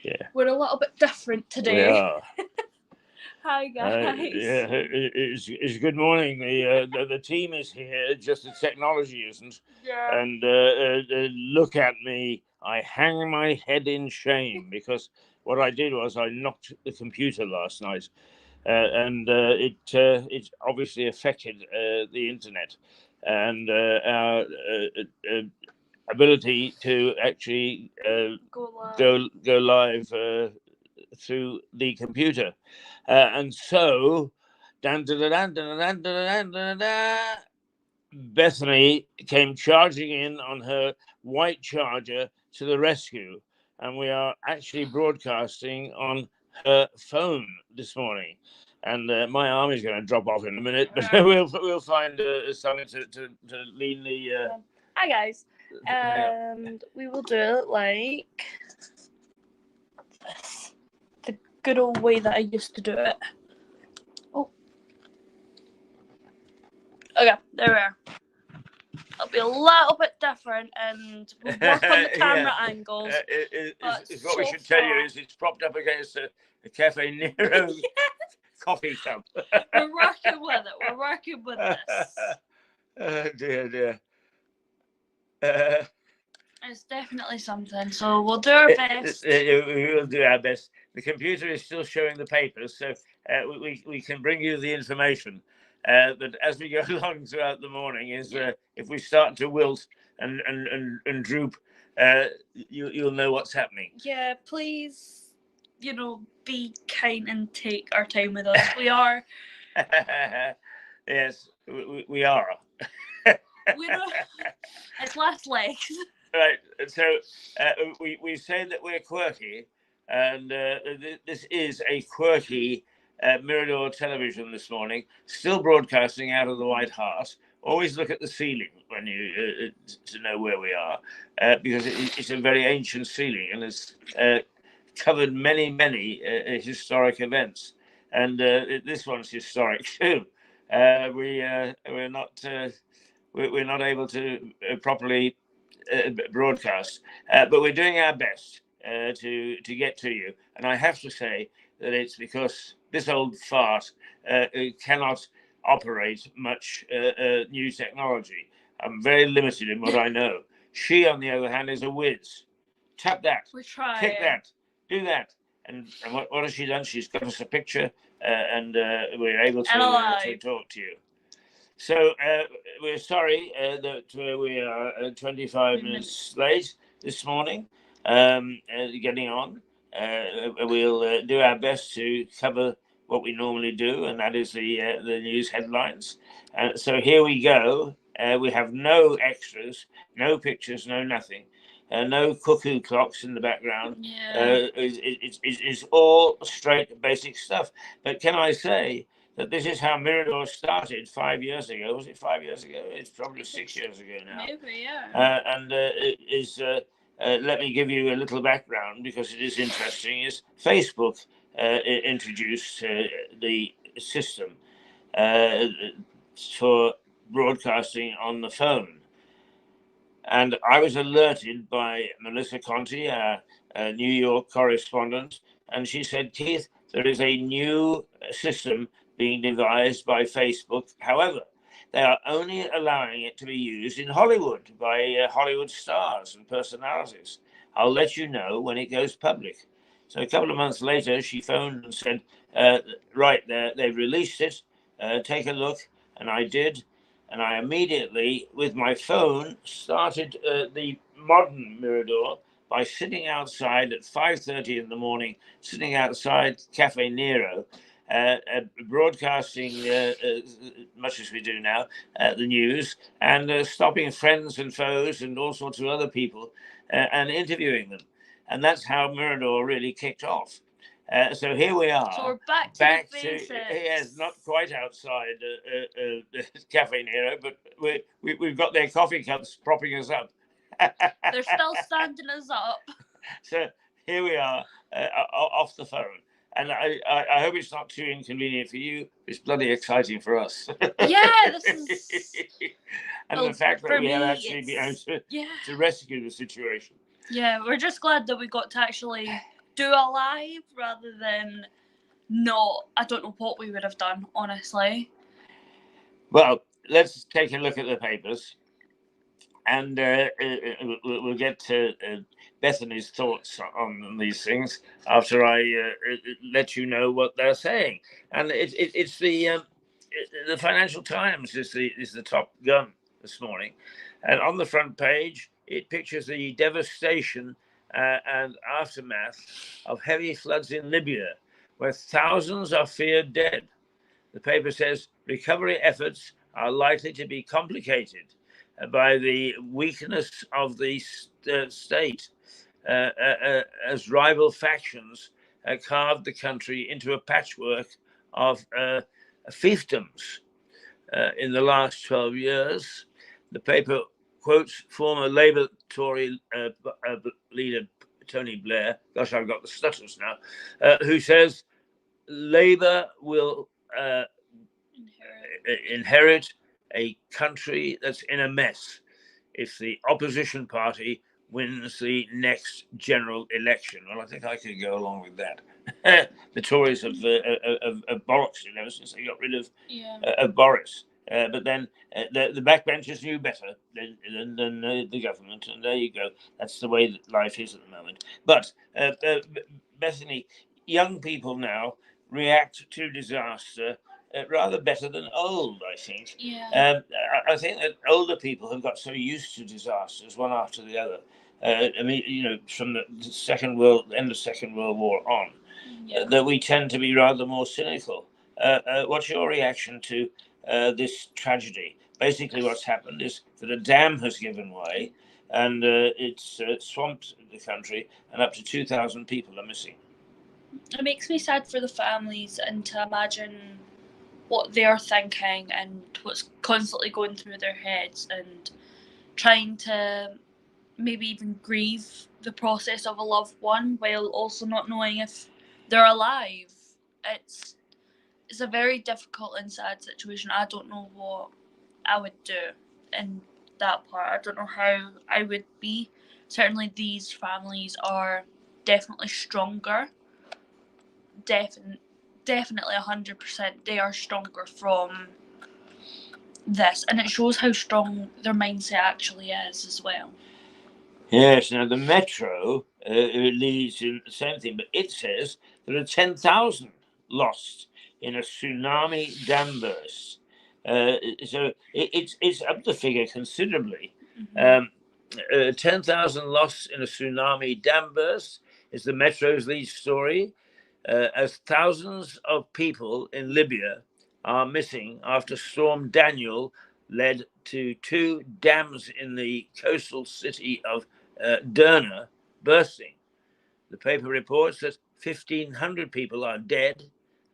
Yeah. We're a little bit different today. We are. Hi guys. It's good morning. The team is here, just the technology isn't. Yeah. And look at me. I hang my head in shame because what I did was I knocked the computer last night, and it obviously affected the internet and our ability to actually go live through the computer, and so Bethany came charging in on her white Charger to the rescue, and we are actually broadcasting on her phone this morning. And my arm is going to drop off in a minute, but we'll find something to lean the. Hi guys, and we will do it like this, the good old way that I used to do it. Oh, okay, there we are. It'll be a little bit different, and we'll work on the camera angles. Is what we should tell you is it's propped up against a Cafe Nero coffee cup. We're working with it. We're working with this. Oh dear. It's definitely something, so we'll do our best. We will do our best. The computer is still showing the papers, so we can bring you the information. But as we go along throughout the morning, if we start to wilt and droop, you'll know what's happening. Yeah, please, be kind and take our time with us. We are. Yes, we are. It's last legs. Right, so we say that we're quirky, and this is a quirky Mirador television this morning, still broadcasting out of the White Hart. Always look at the ceiling when you to know where we are, because it's a very ancient ceiling and it's covered many historic events, and this one's historic too. We're not able to properly broadcast, but we're doing our best to get to you. And I have to say that it's because this old fart cannot operate much new technology. I'm very limited in what I know. She, on the other hand, is a whiz. Tap that. We're trying. Click that. Do that. And what has she done? She's got us a picture, and we're able to talk to you. So we're sorry that we are 25 minutes late this morning getting on. We'll do our best to cover what we normally do, and that is the news headlines. So here we go. We have no extras, no pictures, no nothing. No cuckoo clocks in the background. Yeah. It's all straight basic stuff. But can I say that this is how Mirador started 5 years ago? Was it 5 years ago? It's probably 6 years ago now. Maybe, yeah. And it is. Let me give you a little background because it is interesting. Is Facebook introduced the system for broadcasting on the phone. And I was alerted by Melissa Conti, our New York correspondent, and she said, Keith, there is a new system being devised by Facebook. However, they are only allowing it to be used in Hollywood by Hollywood stars and personalities. I'll let you know when it goes public. So a couple of months later, she phoned and said, right, they've released it. Take a look. And I did. And I immediately, with my phone, started the modern Mirador by sitting outside at 5:30 in the morning, sitting outside Cafe Nero, broadcasting, much as we do now, the news, and stopping friends and foes and all sorts of other people and interviewing them. And that's how Mirador really kicked off. So here we are. So we're back to the basics. Yes, not quite outside Cafe Nero, but we've got their coffee cups propping us up. They're still standing us up. So here we are off the phone. And I hope it's not too inconvenient for you. It's bloody exciting for us. Yeah, this is... And the fact that we have actually been able to rescue the situation. Yeah, we're just glad that we got to actually do alive rather than not. I don't know what we would have done, honestly. Well, let's take a look at the papers, and we'll get to Bethany's thoughts on these things after I let you know what they're saying. And it's the Financial Times is the top gun this morning, and on the front page it pictures the devastation and aftermath of heavy floods in Libya, where thousands are feared dead. The paper says recovery efforts are likely to be complicated by the weakness of the state as rival factions carved the country into a patchwork of fiefdoms in the last 12 years. The paper quotes former Labour Tory leader Tony Blair, gosh, I've got the stutters now, who says Labour will inherit a country that's in a mess if the opposition party wins the next general election. Well, I think I could go along with that. The Tories have bollocksed it ever since they got rid of Boris. But then the backbenchers knew better than the government, and there you go. That's the way that life is at the moment. But Bethany, young people now react to disaster rather better than old, I think. Yeah. I think that older people have got so used to disasters one after the other. I mean, you know, from the end of Second World War on, that we tend to be rather more cynical. What's your reaction to this tragedy? Basically, what's happened is that a dam has given way, and it's swamped the country, and up to 2,000 people are missing. It makes me sad for the families, and to imagine what they're thinking and what's constantly going through their heads, and trying to maybe even grieve the process of a loved one while also not knowing if they're alive. It's a very difficult and sad situation. I don't know what I would do in that part. I don't know how I would be. Certainly these families are definitely stronger. Definitely 100%. They are stronger from this, and it shows how strong their mindset actually is as well. Yes, now the Metro leads in the same thing, but it says there are 10,000 lost in a tsunami dam burst. So it's up the figure considerably. Mm-hmm. 10,000 lost in a tsunami dam burst is the Metro's lead story, as thousands of people in Libya are missing after Storm Daniel led to 2 dams in the coastal city of Derna bursting. The paper reports that 1,500 people are dead,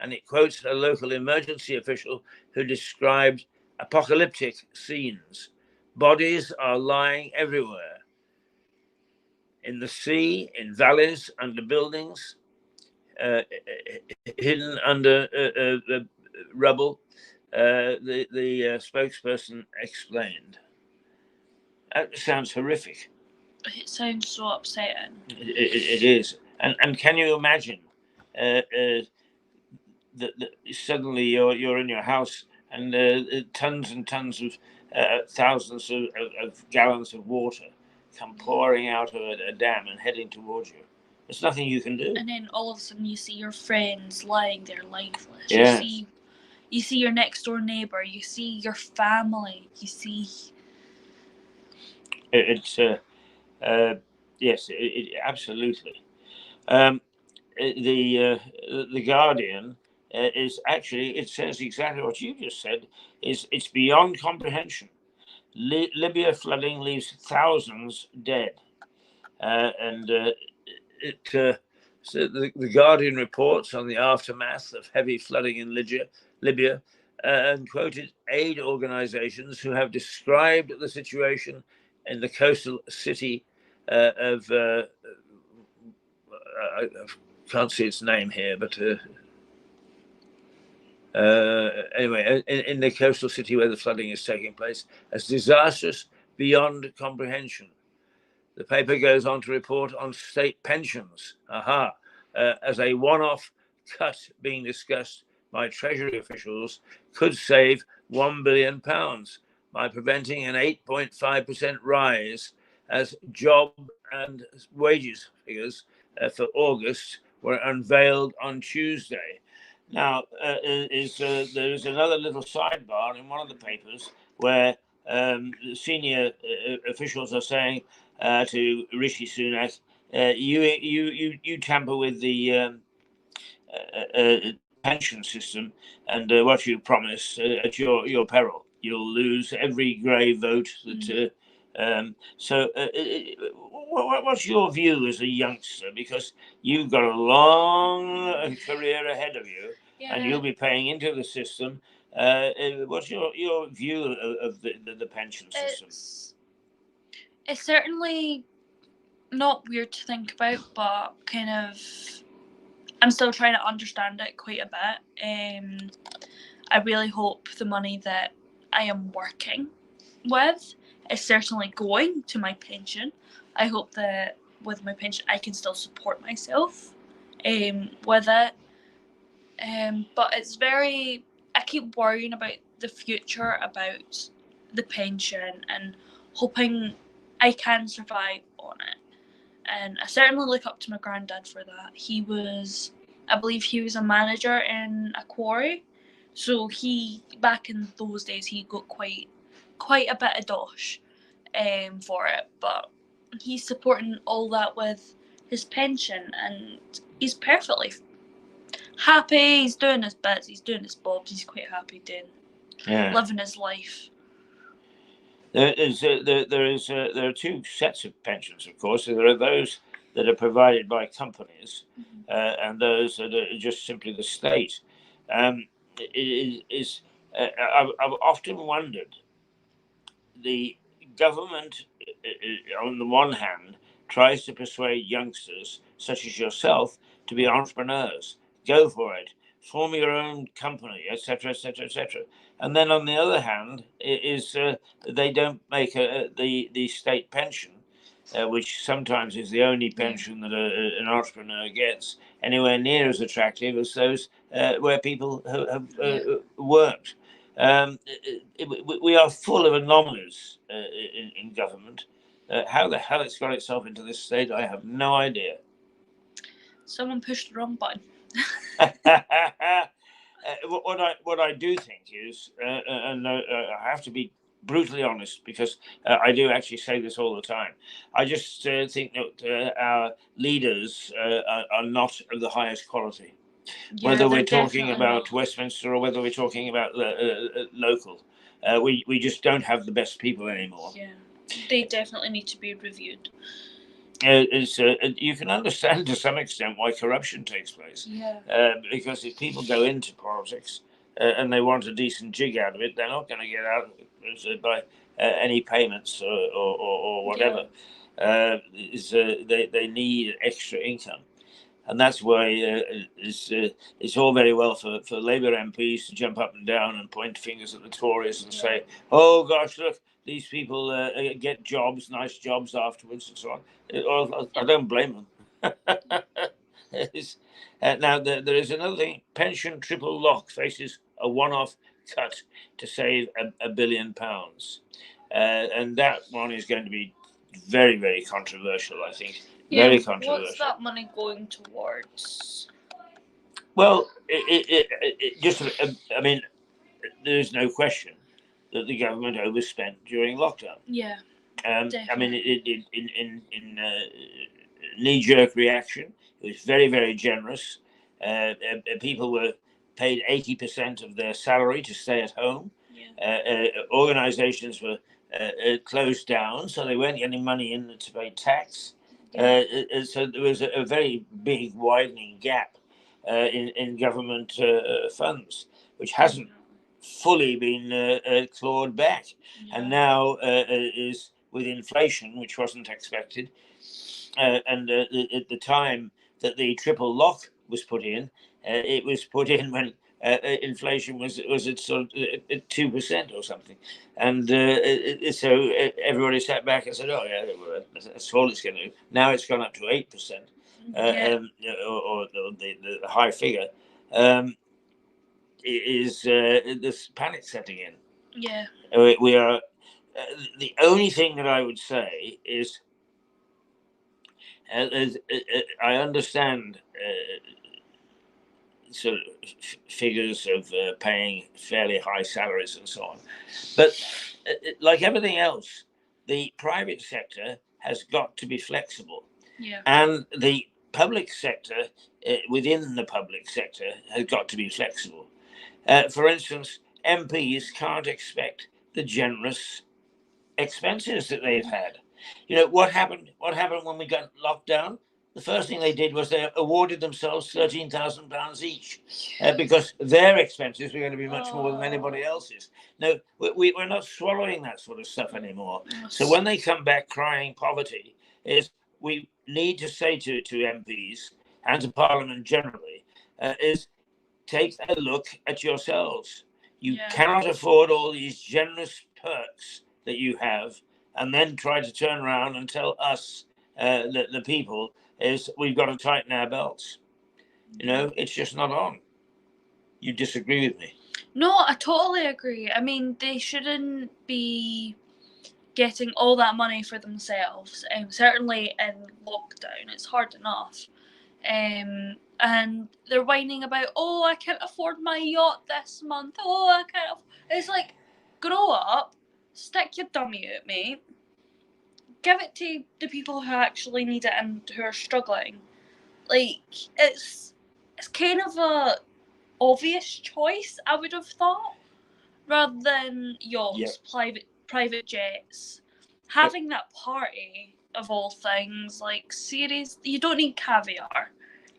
and it quotes a local emergency official who described apocalyptic scenes. Bodies are lying everywhere, in the sea, in valleys, under buildings, hidden under rubble. The spokesperson explained. That sounds horrific. It sounds so upsetting. It is. And can you imagine that suddenly you're in your house and tons and tons of thousands of gallons of water come pouring out of a dam and heading towards you? There's nothing you can do. And then all of a sudden you see your friends lying there lifeless. Yes. You see your next door neighbour. You see your family. You see. It's yes, absolutely. The Guardian is actually, it says exactly what you just said. It's beyond comprehension. Libya flooding leaves thousands dead, and so the Guardian reports on the aftermath of heavy flooding in Libya, and quoted aid organizations who have described the situation in the coastal city of I can't see its name here, but anyway, in the coastal city where the flooding is taking place, as disastrous beyond comprehension. The paper goes on to report on state pensions. as a one-off cut being discussed by Treasury officials could save £1 billion by preventing an 8.5% rise as job and wages figures for August were unveiled on Tuesday. Now, there is another little sidebar in one of the papers where senior officials are saying to Rishi Sunak, you tamper with the pension system, and what you promise at your peril. You'll lose every grey vote that. What's your view as a youngster? Because you've got a long career ahead of you, and you'll be paying into the system. What's your view of the pension system? It's certainly not weird to think about, but kind of I'm still trying to understand it quite a bit. I really hope the money that I am working with is certainly going to my pension. I hope that with my pension I can still support myself with it. But it's very, I keep worrying about the future, about the pension, and hoping I can survive on it. And I certainly look up to my granddad for that. I believe he was a manager in a quarry. So back in those days, he got quite a bit of dosh for it. But he's supporting all that with his pension, and he's perfectly happy. He's doing his bits, he's doing his bobs, he's quite happy living his life. There are two sets of pensions, of course. There are those that are provided by companies, and those that are just simply the state. I've often wondered, the government, on the one hand, tries to persuade youngsters such as yourself to be entrepreneurs. Go for it. Form your own company, etc., etc., etc. And then, on the other hand, they don't make the state pension, which sometimes is the only pension that an entrepreneur gets, anywhere near as attractive as those where people have worked. We are full of anomalies in government. How the hell it's got itself into this state, I have no idea. Someone pushed the wrong button. What I do think is, and I have to be brutally honest, because I do actually say this all the time. I just think that our leaders are not of the highest quality. Whether we're talking about Westminster or whether we're talking about local, we just don't have the best people anymore. Yeah, they definitely need to be reviewed. You can understand to some extent why corruption takes place. Because if people go into politics and they want a decent jig out of it, they're not going to get out of it by any payments or whatever. They need extra income. And that's why it's all very well for Labour MPs to jump up and down and point fingers at the Tories and say, oh, gosh, look, these people get jobs, nice jobs afterwards and so on. I don't blame them. Now, there is another thing. Pension triple lock faces a one-off cut to save £1 billion. And that one is going to be very, very controversial, I think. Very controversial. What's that money going towards? Well, I mean, there is no question that the government overspent during lockdown. Yeah. I mean, in knee-jerk reaction, it was very, very generous. People were paid 80% of their salary to stay at home. Organizations were closed down, so they weren't getting money in to pay tax. So there was a very big widening gap in government funds, which hasn't fully been clawed back. And now is with inflation, which wasn't expected. And at the time that the triple lock was put in, it was put in when inflation was at sort of 2% or something, and so everybody sat back and said, "Oh yeah, that's all it's going to do." Now it's gone up to 8%, or the high figure, is this panic setting in. Yeah. We are. The only thing that I would say is, I understand sort of figures of paying fairly high salaries and so on, but like everything else, the private sector has got to be flexible, Yeah. and the public sector within the public sector has got to be flexible. For instance, MPs can't expect the generous expenses that they've had. You know what happened? What happened when we got locked down? The first thing they did was they awarded themselves £13,000 each because their expenses were going to be much more than anybody else's. No, we're not swallowing that sort of stuff anymore. So when they come back crying poverty, is we need to say to MPs and to Parliament generally is take a look at yourselves. You cannot afford all these generous perks that you have and then try to turn around and tell us, the people, is we've got to tighten our belts. You know, it's just not on. You disagree with me? No, I totally agree. I mean, they shouldn't be getting all that money for themselves. Certainly in lockdown, it's hard enough. And they're whining about, oh, I can't afford my yacht this month. Oh, I can't. It's like, grow up, stick your dummy out, mate. Give it to the people who actually need it and who are struggling. Like, it's kind of a obvious choice, I would have thought, rather than yachts, private jets. Having that party of all things, like series, you don't need caviar.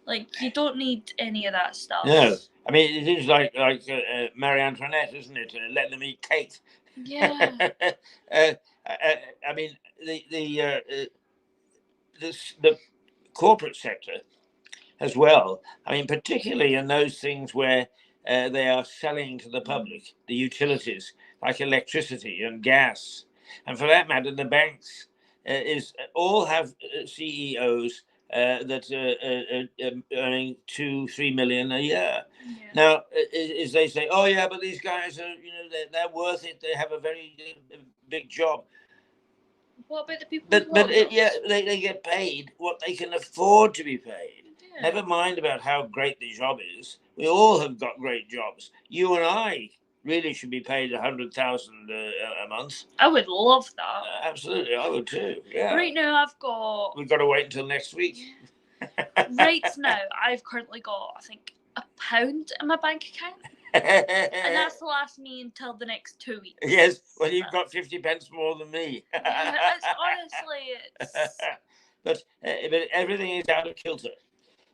Like, you don't need any of that stuff. No, I mean it is like Marie Antoinette, isn't it? Let them eat cake. Yeah. I mean the corporate sector as well. I mean, particularly in those things where they are selling to the public, the utilities like electricity and gas, and for that matter, the banks all have CEOs that are earning 2-3 million a year. Yeah. Now, as they say, oh yeah, but these guys are, they're worth it. They have a very big job. What about the people? But they get paid what they can afford to be paid. Yeah. Never mind about how great the job is. We all have got great jobs. You and I really should be paid 100,000 a month. I would love that. Absolutely, I would too. Yeah. Right now, We've got to wait until next week. Right now, I've currently got, I think, £1 in my bank account. And that's to last me until the next 2 weeks. Yes, well, you've got 50 pence more than me. But everything is out of kilter,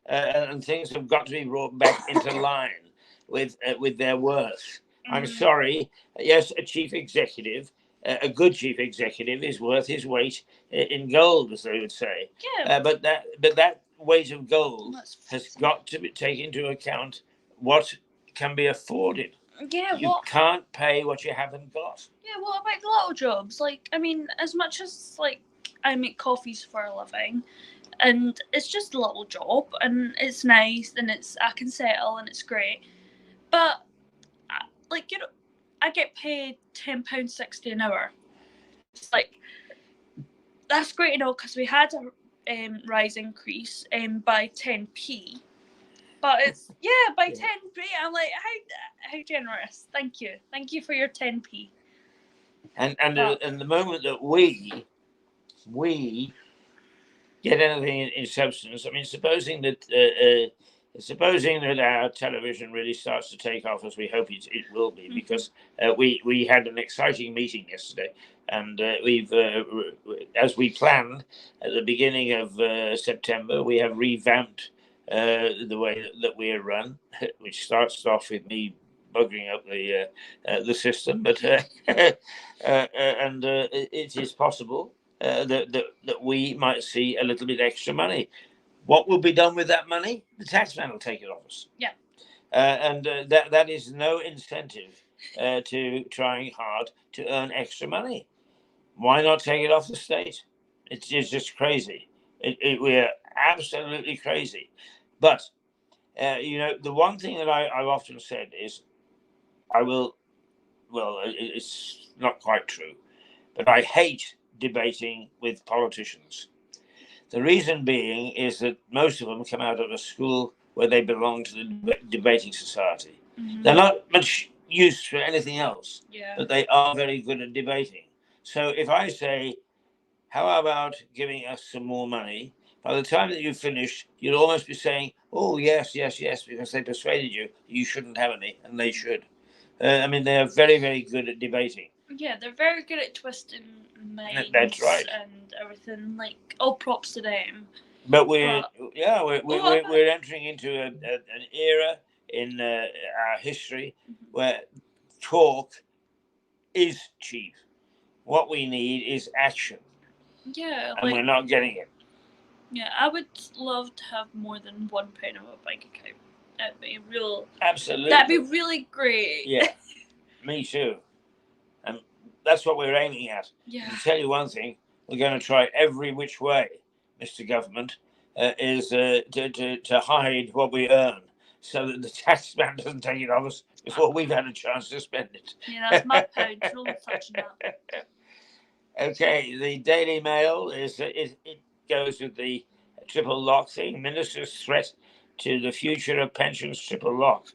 and things have got to be brought back into line with their worth. I'm sorry. Yes, a chief executive, a good chief executive, is worth his weight in gold, as they would say. Yeah. But that weight of gold has got to take into account what can be afforded. Yeah, you can't pay what you haven't got. Yeah, what about the little jobs? Like, I mean, as much as like I make coffees for a living, and it's just a little job, and it's nice, and I can settle, and it's great. But like, I get paid £10.60 an hour. It's like, that's great, because we had a rise increase by 10p. But it's by 10p. I'm like, how generous. Thank you for your 10p. And the moment that we get anything in substance, I mean, supposing that our television really starts to take off, as we hope it will be, because we had an exciting meeting yesterday, and we've as we planned at the beginning of September, we have revamped the way that we are run, which starts off with me buggering up the system, but and it is possible that we might see a little bit extra money. What will be done with that money? The taxman will take it off us. Yeah, and that is no incentive to trying hard to earn extra money. Why not take it off the state? It's just crazy. We're absolutely crazy. But the one thing that I've often said is I will, well, it's not quite true, but I hate debating with politicians. The reason being is that most of them come out of a school where they belong to the debating society. Mhm. They're not much use for anything else, Yeah. but they are very good at debating. So if I say, how about giving us some more money? By the time that you finish, you'll almost be saying, oh, yes, yes, yes, because they persuaded you shouldn't have any, and they should. I mean, they're very, very good at debating. Yeah, they're very good at twisting minds. That's right. And everything. Like, all props to them. But we're entering into an era in our history where talk is cheap. What we need is action. Yeah, and we're not getting it. Yeah, I would love to have more than £1 in my bank account. That'd be Absolutely. That'd be really great. Yeah, me too. And that's what we're aiming at. Yeah. To tell you one thing, we're going to try every which way, Mr. Government, is to hide what we earn, so that the taxman doesn't take it off us before we've had a chance to spend it. Yeah, that's my pound. No one's touching that. Okay, the Daily Mail it goes with the triple lock thing. Minister's threat to the future of pensions triple lock.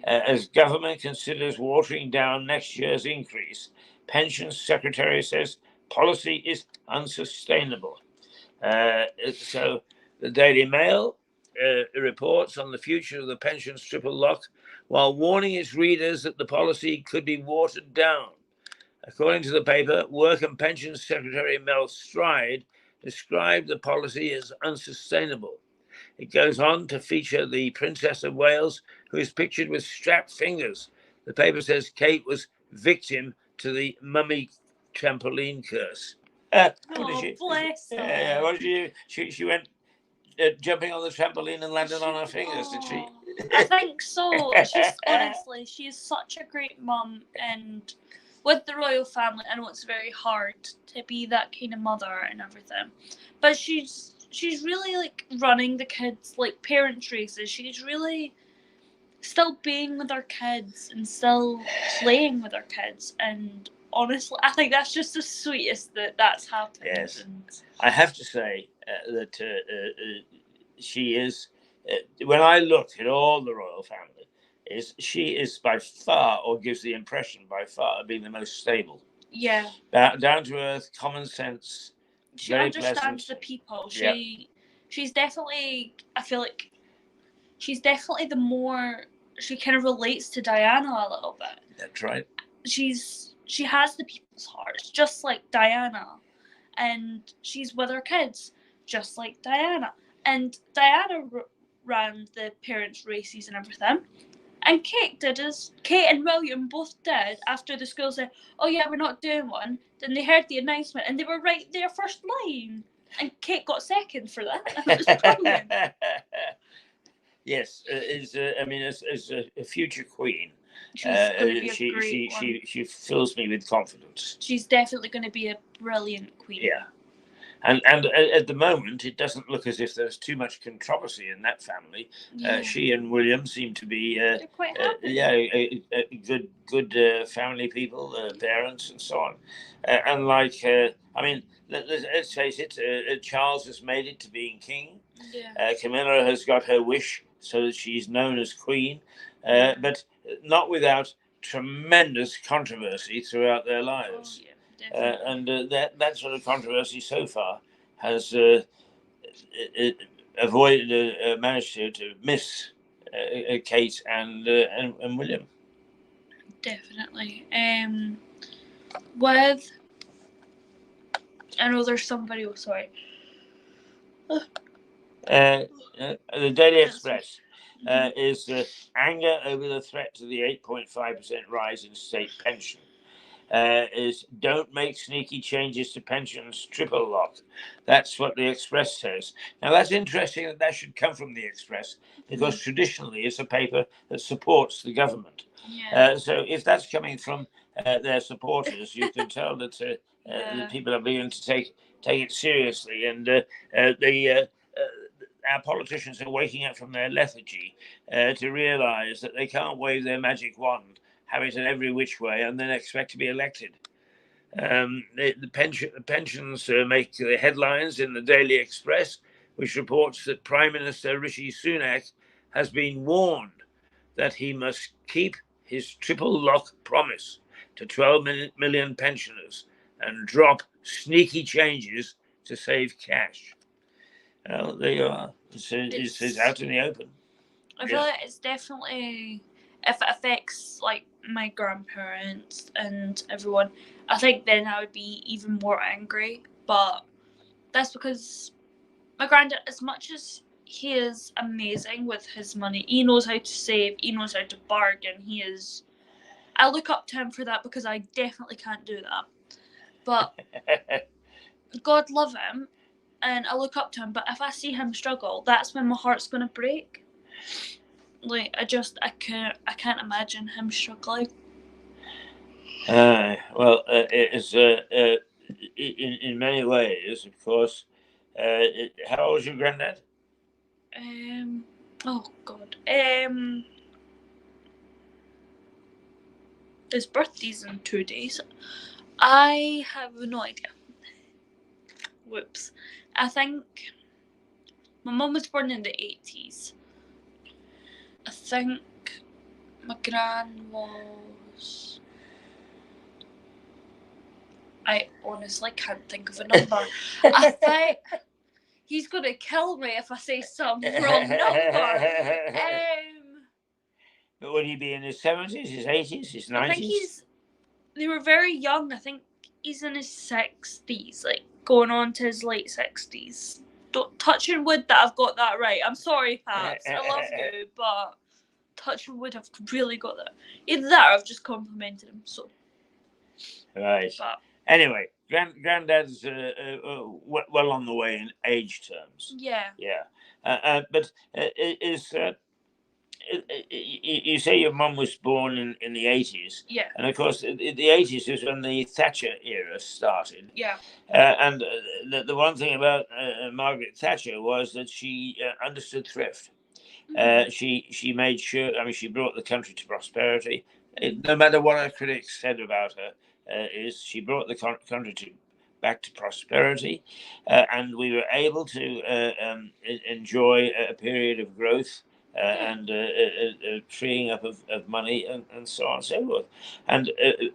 As government considers watering down next year's increase, Pensions Secretary says policy is unsustainable. So the Daily Mail reports on the future of the pensions triple lock, while warning its readers that the policy could be watered down. According to the paper, Work and Pensions Secretary Mel Stride described the policy as unsustainable. It goes on to feature the Princess of Wales, who is pictured with strapped fingers. The paper says Kate was victim to the mummy trampoline curse. Bless her. What did she went jumping on the trampoline and landed on her fingers, did she? I think so. Honestly, she is such a great mum, and with the royal family, I know it's very hard to be that kind of mother and everything, but she's really like running the kids like parents races. She's really still being with her kids and still playing with her kids, and honestly, I think that's just the sweetest that's happened. Yes. And I have to say that she is, when I look at all the royal family, she is by far, or gives the impression by far, of being the most stable. Yeah. Down to earth, common sense. She understands the people. She's definitely, I feel like, she's definitely the more, she kind of relates to Diana a little bit. That's right. She has the people's hearts, just like Diana. And she's with her kids, just like Diana. And Diana ran the parents' races and everything. And Kate and William both did, after the school said, oh yeah, we're not doing one. Then they heard the announcement and they were right there first line. And Kate got second for that. It was brilliant. Yes, as a future queen, She's going to be a great one. She fills me with confidence. She's definitely going to be a brilliant queen. Yeah. And at the moment, it doesn't look as if there's too much controversy in that family. Yeah. She and William seem to be They're quite happy. good family people, parents and so on. Let's face it, Charles has made it to being king. Yeah. Camilla has got her wish so that she's known as queen, but not without tremendous controversy throughout their lives. Oh, yeah. That sort of controversy so far has managed to miss Kate and William. Definitely. I know there's somebody. Oh, sorry. The Daily Express is anger over the threat to the 8.5% rise in state pension. Is don't make sneaky changes to pensions triple lock. That's what the Express says. Now that's interesting that should come from the Express, because traditionally it's a paper that supports the government. Yeah. So if that's coming from their supporters, you can tell that the people are beginning to take it seriously. And our politicians are waking up from their lethargy to realise that they can't wave their magic wand, have it in every which way, and then expect to be elected. The pensions make the headlines in the Daily Express, which reports that Prime Minister Rishi Sunak has been warned that he must keep his triple lock promise to 12 million pensioners and drop sneaky changes to save cash. Well, there you are. It's out in the open. I feel like it's definitely, if it affects like my grandparents and everyone, I think then I would be even more angry. But that's because my granddad, as much as he is amazing with his money, he knows how to save, he knows how to bargain. I look up to him for that because I definitely can't do that. But God love him, and I look up to him. But if I see him struggle, that's when my heart's gonna break. Like I can't imagine him struggling. Well, it's in many ways, of course. How old is your granddad? Oh God. His birthday's in 2 days. I have no idea. Whoops. I think my mum was born in the 80s. I think my gran was. I honestly can't think of a number. I think he's gonna kill me if I say some wrong number. But would he be in his 70s, his 80s, his 90s? I think they were very young. I think he's in his 60s, like going on to his late 60s. Don't touching wood that I've got that right. I'm sorry, Paps. I love you, but touching wood, I've really got that. Either that or I've just complimented him. So. Right. But anyway, granddad's well on the way in age terms. Yeah. Yeah. But you say your mum was born in the 80s. Yeah. And of course, the 80s was when the Thatcher era started. Yeah. And the one thing about Margaret Thatcher was that she understood thrift. She made sure, she brought the country to prosperity. No matter what our critics said about her, is she brought the country back to prosperity, and we were able to enjoy a period of growth and freeing up of money and so on and so forth. And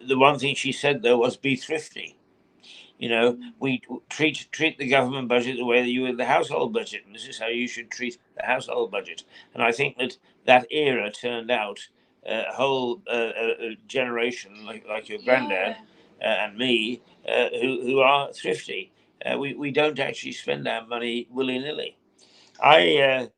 the one thing she said, though, was be thrifty. We treat the government budget the way that you would the household budget, and this is how you should treat the household budget. And I think that era turned out a whole generation like your granddad and me who are thrifty. We don't actually spend our money willy-nilly. I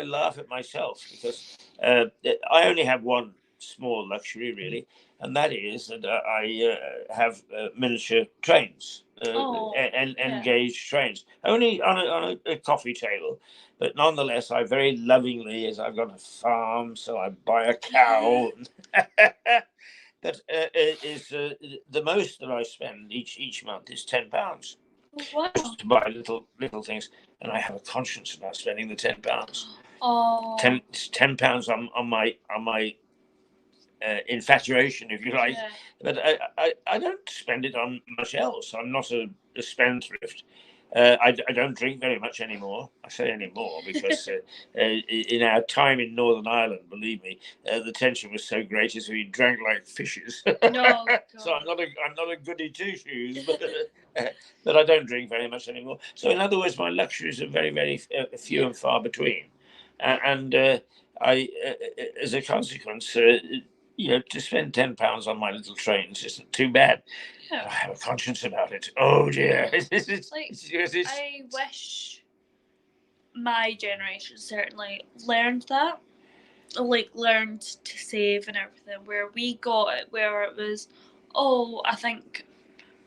laugh at myself because I only have one small luxury, really, and that is that I have miniature trains, engaged trains, only on a coffee table, but nonetheless, I very lovingly, as I've got a farm, so I buy a cow. That is the most that I spend each month is £10. Wow. To buy little things, and I have a conscience about spending the £10. Oh. £10 on my infatuation, if you like. Yeah. But I don't spend it on much else. I'm not a spendthrift. I don't drink very much anymore. I say anymore because in our time in Northern Ireland, believe me, the tension was so great as we drank like fishes. No, so I'm not a goody two shoes, but I don't drink very much anymore. So in other words, my luxuries are very, very few and far between, and I, as a consequence, to spend £10 on my little trains isn't too bad. Yeah. I have a conscience about it. Oh dear. I wish my generation certainly learned that. Learned to save and everything. Where we got it, where it was, I think,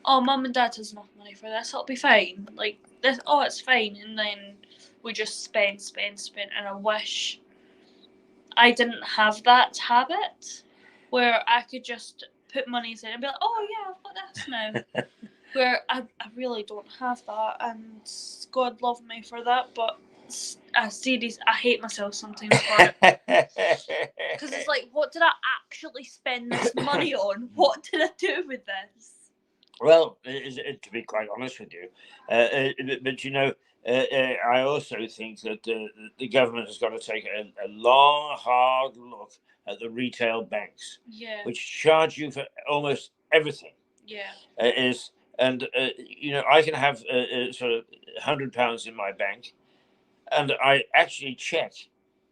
mum and dad has enough money for this, it'll be fine. Like this, it's fine. And then we just spend. And I wish I didn't have that habit where I could just put money in and be like, I've got this now. Where I really don't have that, and God love me for that, but series. I hate myself sometimes for it because it's like, what did I actually spend this money on? What did I do with this? Well, to be quite honest with you, but you know, I also think that the government has got to take a long, hard look at the retail banks, Yeah. which charge you for almost everything. Yeah. You know, I can have sort of £100 in my bank, and I actually check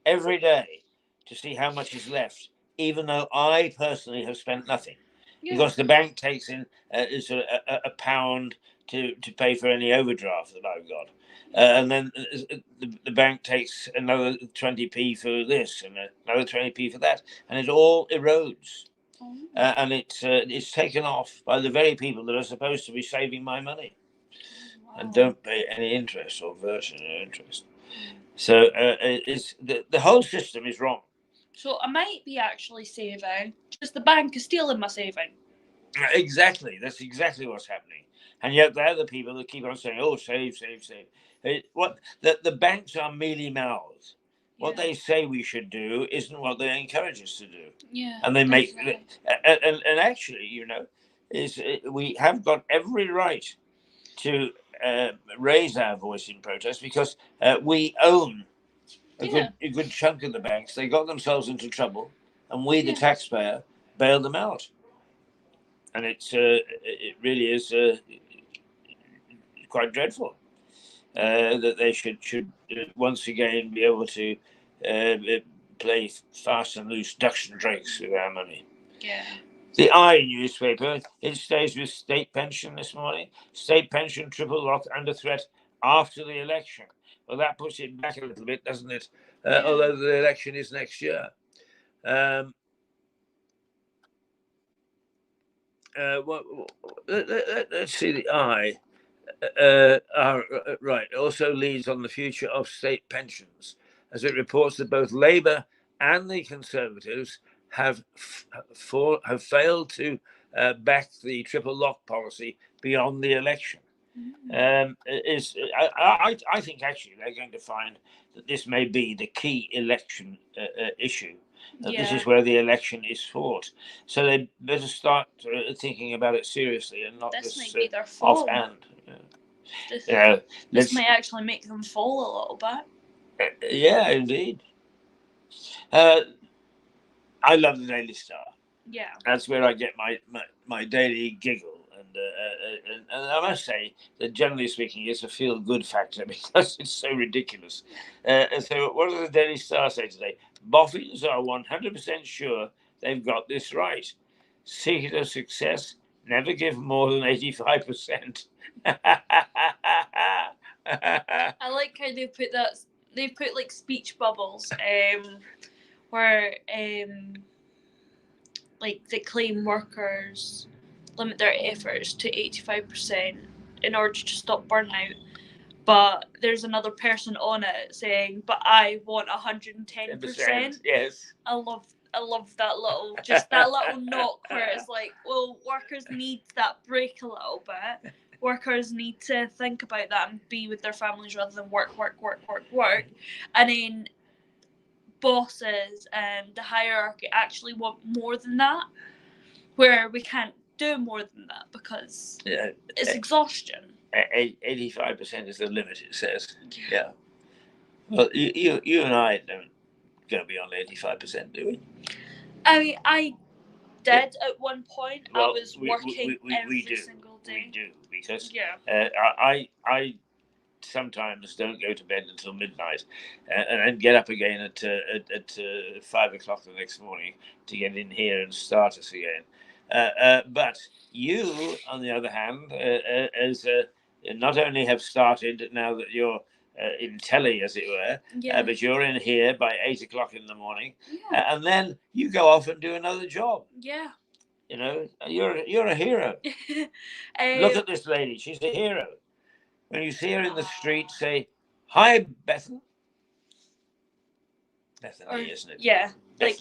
every day to see how much is left, even though I personally have spent nothing. Yeah. Because the bank takes in sort of a pound to pay for any overdraft that I've got. And then the bank takes another 20p for this and another 20p for that. And it all erodes. Oh. And it's taken off by the very people that are supposed to be saving my money. Wow. And don't pay any interest or version of interest. So it's the whole system is wrong. So I might be actually saving, just the bank is stealing my saving. Exactly. That's exactly what's happening. And yet they're the people that keep on saying, "Oh, save, save, save." What the banks are mealy mouths. What they say we should do isn't what they encourage us to do. Yeah. And they make definitely. and actually, you know, we have got every right to raise our voice in protest because we own a good chunk of the banks. They got themselves into trouble, and we, the taxpayer, bailed them out. And it really is quite dreadful that they should once again be able to play fast and loose ducks and drakes with our money. Yeah. The I newspaper, it stays with state pension this morning. State pension triple lock under threat after the election. Well, that puts it back a little bit, doesn't it? Although the election is next year. Let's see the I. Right, also leads on the future of state pensions, as it reports that both Labour and the Conservatives have failed to back the triple lock policy beyond the election. I think actually they're going to find that this may be the key election issue. That this is where the election is fought. So they better start thinking about it seriously and not This just might be their fall. offhand. This might actually make them fall a little bit. Yeah, indeed. I love the Daily Star. Yeah. That's where I get my daily giggle. And I must say that generally speaking, it's a feel-good factor because it's so ridiculous. So what does the Daily Star say today? Boffins are 100% sure they've got this right. Secret of success, never give more than 85%. I like how they put that. They put like speech bubbles, where like they claim workers limit their efforts to 85% in order to stop burnout. But there's another person on it saying, "But I want 110%." Yes. I love that little knock where it's like, well, workers need that break a little bit. Workers need to think about that and be with their families rather than work. And then bosses and the hierarchy actually want more than that, where we can't do more than that because it's exhaustion. 85% is the limit, it says. Yeah. Well, you and I don't go beyond 85%, do we? I mean, I did at one point. Well, I was working every single day. We do, because I sometimes don't go to bed until midnight and then get up again at 5 o'clock the next morning to get in here and start us again. But you, on the other hand, as not only have started now that you're in telly, as it were, but you're in here by 8 o'clock in the morning, and then you go off and do another job. Yeah. You know, you're a hero. Look at this lady; she's a hero. When you see her in the street, say, "Hi, Bethany." Bethany, isn't it? Yeah. Bethany. Like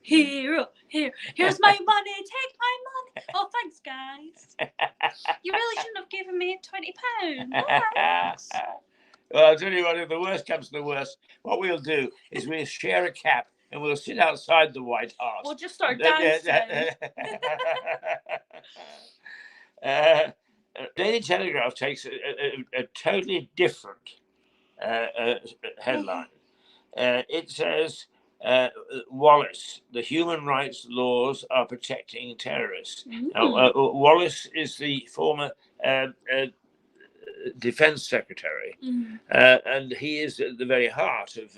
hero. Here's my money. Take my money. Oh, thanks, guys. You really shouldn't have given me £20. Thanks. Well, I'll tell you what, if the worst comes to the worst, what we'll do is we'll share a cap and we'll sit outside the White House. We'll just start dancing. Daily Telegraph takes a totally different headline. It says, Wallace, the human rights laws are protecting terrorists. Now, Wallace is the former defense secretary, and he is at the very heart of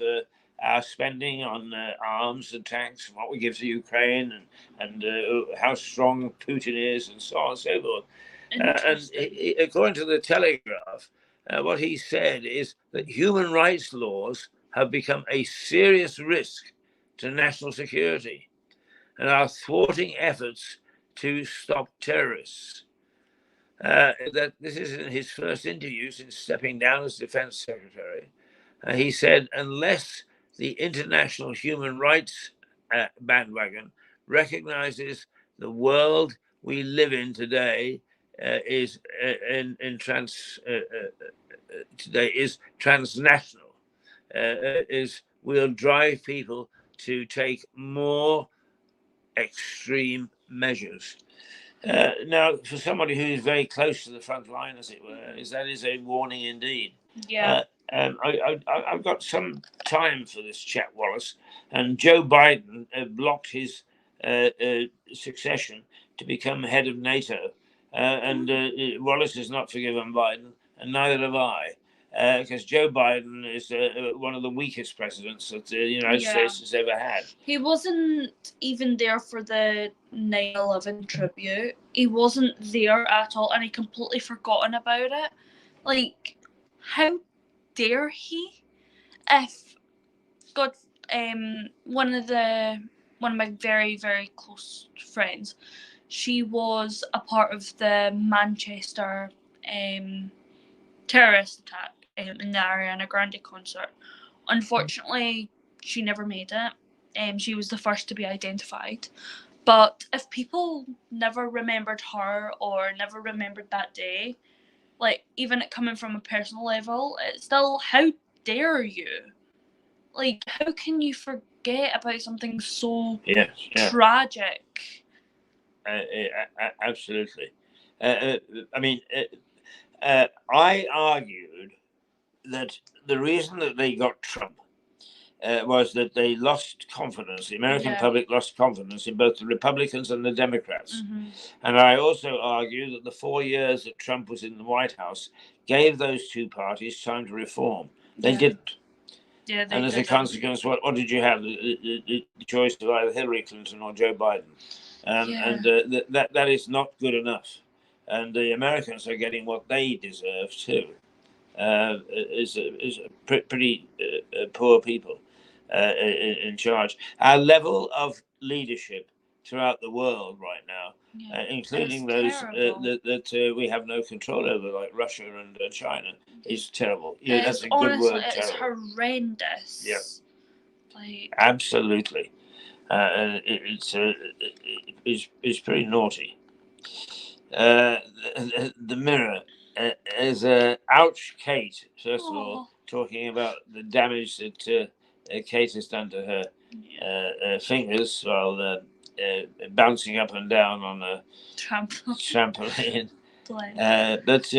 our spending on arms and tanks and what we give to Ukraine and how strong Putin is and so on and so forth. And according to the Telegraph, what he said is that human rights laws have become a serious risk to national security and are thwarting efforts to stop terrorists. That this is in his first interview since stepping down as defense secretary. He said, unless the international human rights bandwagon recognizes the world we live in today is transnational, will drive people to take more extreme measures. Now, for somebody who is very close to the front line, as it were, that is a warning indeed. Yeah. I've got some time for this chap, Wallace, and Joe Biden blocked his succession to become head of NATO. And Wallace has not forgiven Biden, and neither have I, because Joe Biden is one of the weakest presidents that the United States has ever had. He wasn't even there for the 9/11 tribute. He wasn't there at all, and he completely forgotten about it. Like, how dare he? If God, one of my very, very close friends, she was a part of the Manchester terrorist attack in the Ariana Grande concert. Unfortunately, she never made it. She was the first to be identified. But if people never remembered her or never remembered that day, like, even it coming from a personal level, it's still, how dare you? Like, how can you forget about something so tragic? Absolutely. I mean, I argued that the reason that they got Trump was that they lost confidence. The American public lost confidence in both the Republicans and the Democrats. And I also argue that the 4 years that Trump was in the White House gave those two parties time to reform. They didn't. Yeah, and as a consequence, what did you have? The choice of either Hillary Clinton or Joe Biden. And that is not good enough. And the Americans are getting what they deserve too. Is pretty poor people in charge. Our level of leadership throughout the world right now, including those that we have no control over, like Russia and China, is terrible. Yeah, that's a good word. It's horrendous. Yeah, absolutely. It's pretty naughty. The Mirror is ouch, Kate. First of all, talking about the damage that Kate has done to her fingers while bouncing up and down on a trampoline. But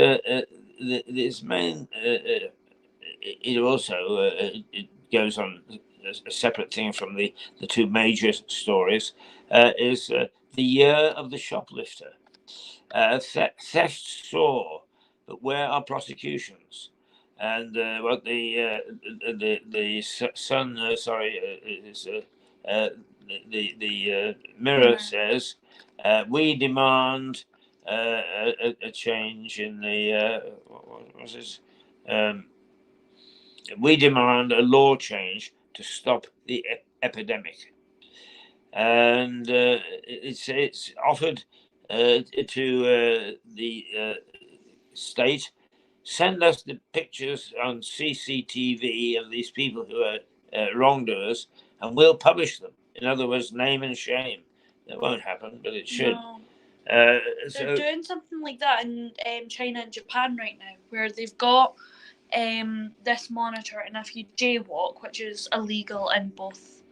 this main, it also it goes on a separate thing from the two major stories. Is the year of the shoplifter. Theft soar, but where are prosecutions? And what the Sun, is the Mirror says, we demand a change in the what's this? We demand a law change to stop the epidemic, and it's offered to the state, send us the pictures on CCTV of these people who are wrongdoers, and we'll publish them. In other words, name and shame. That won't happen, but it should. No. They're doing something like that in China and Japan right now, where they've got this monitor, and if you jaywalk, which is illegal in both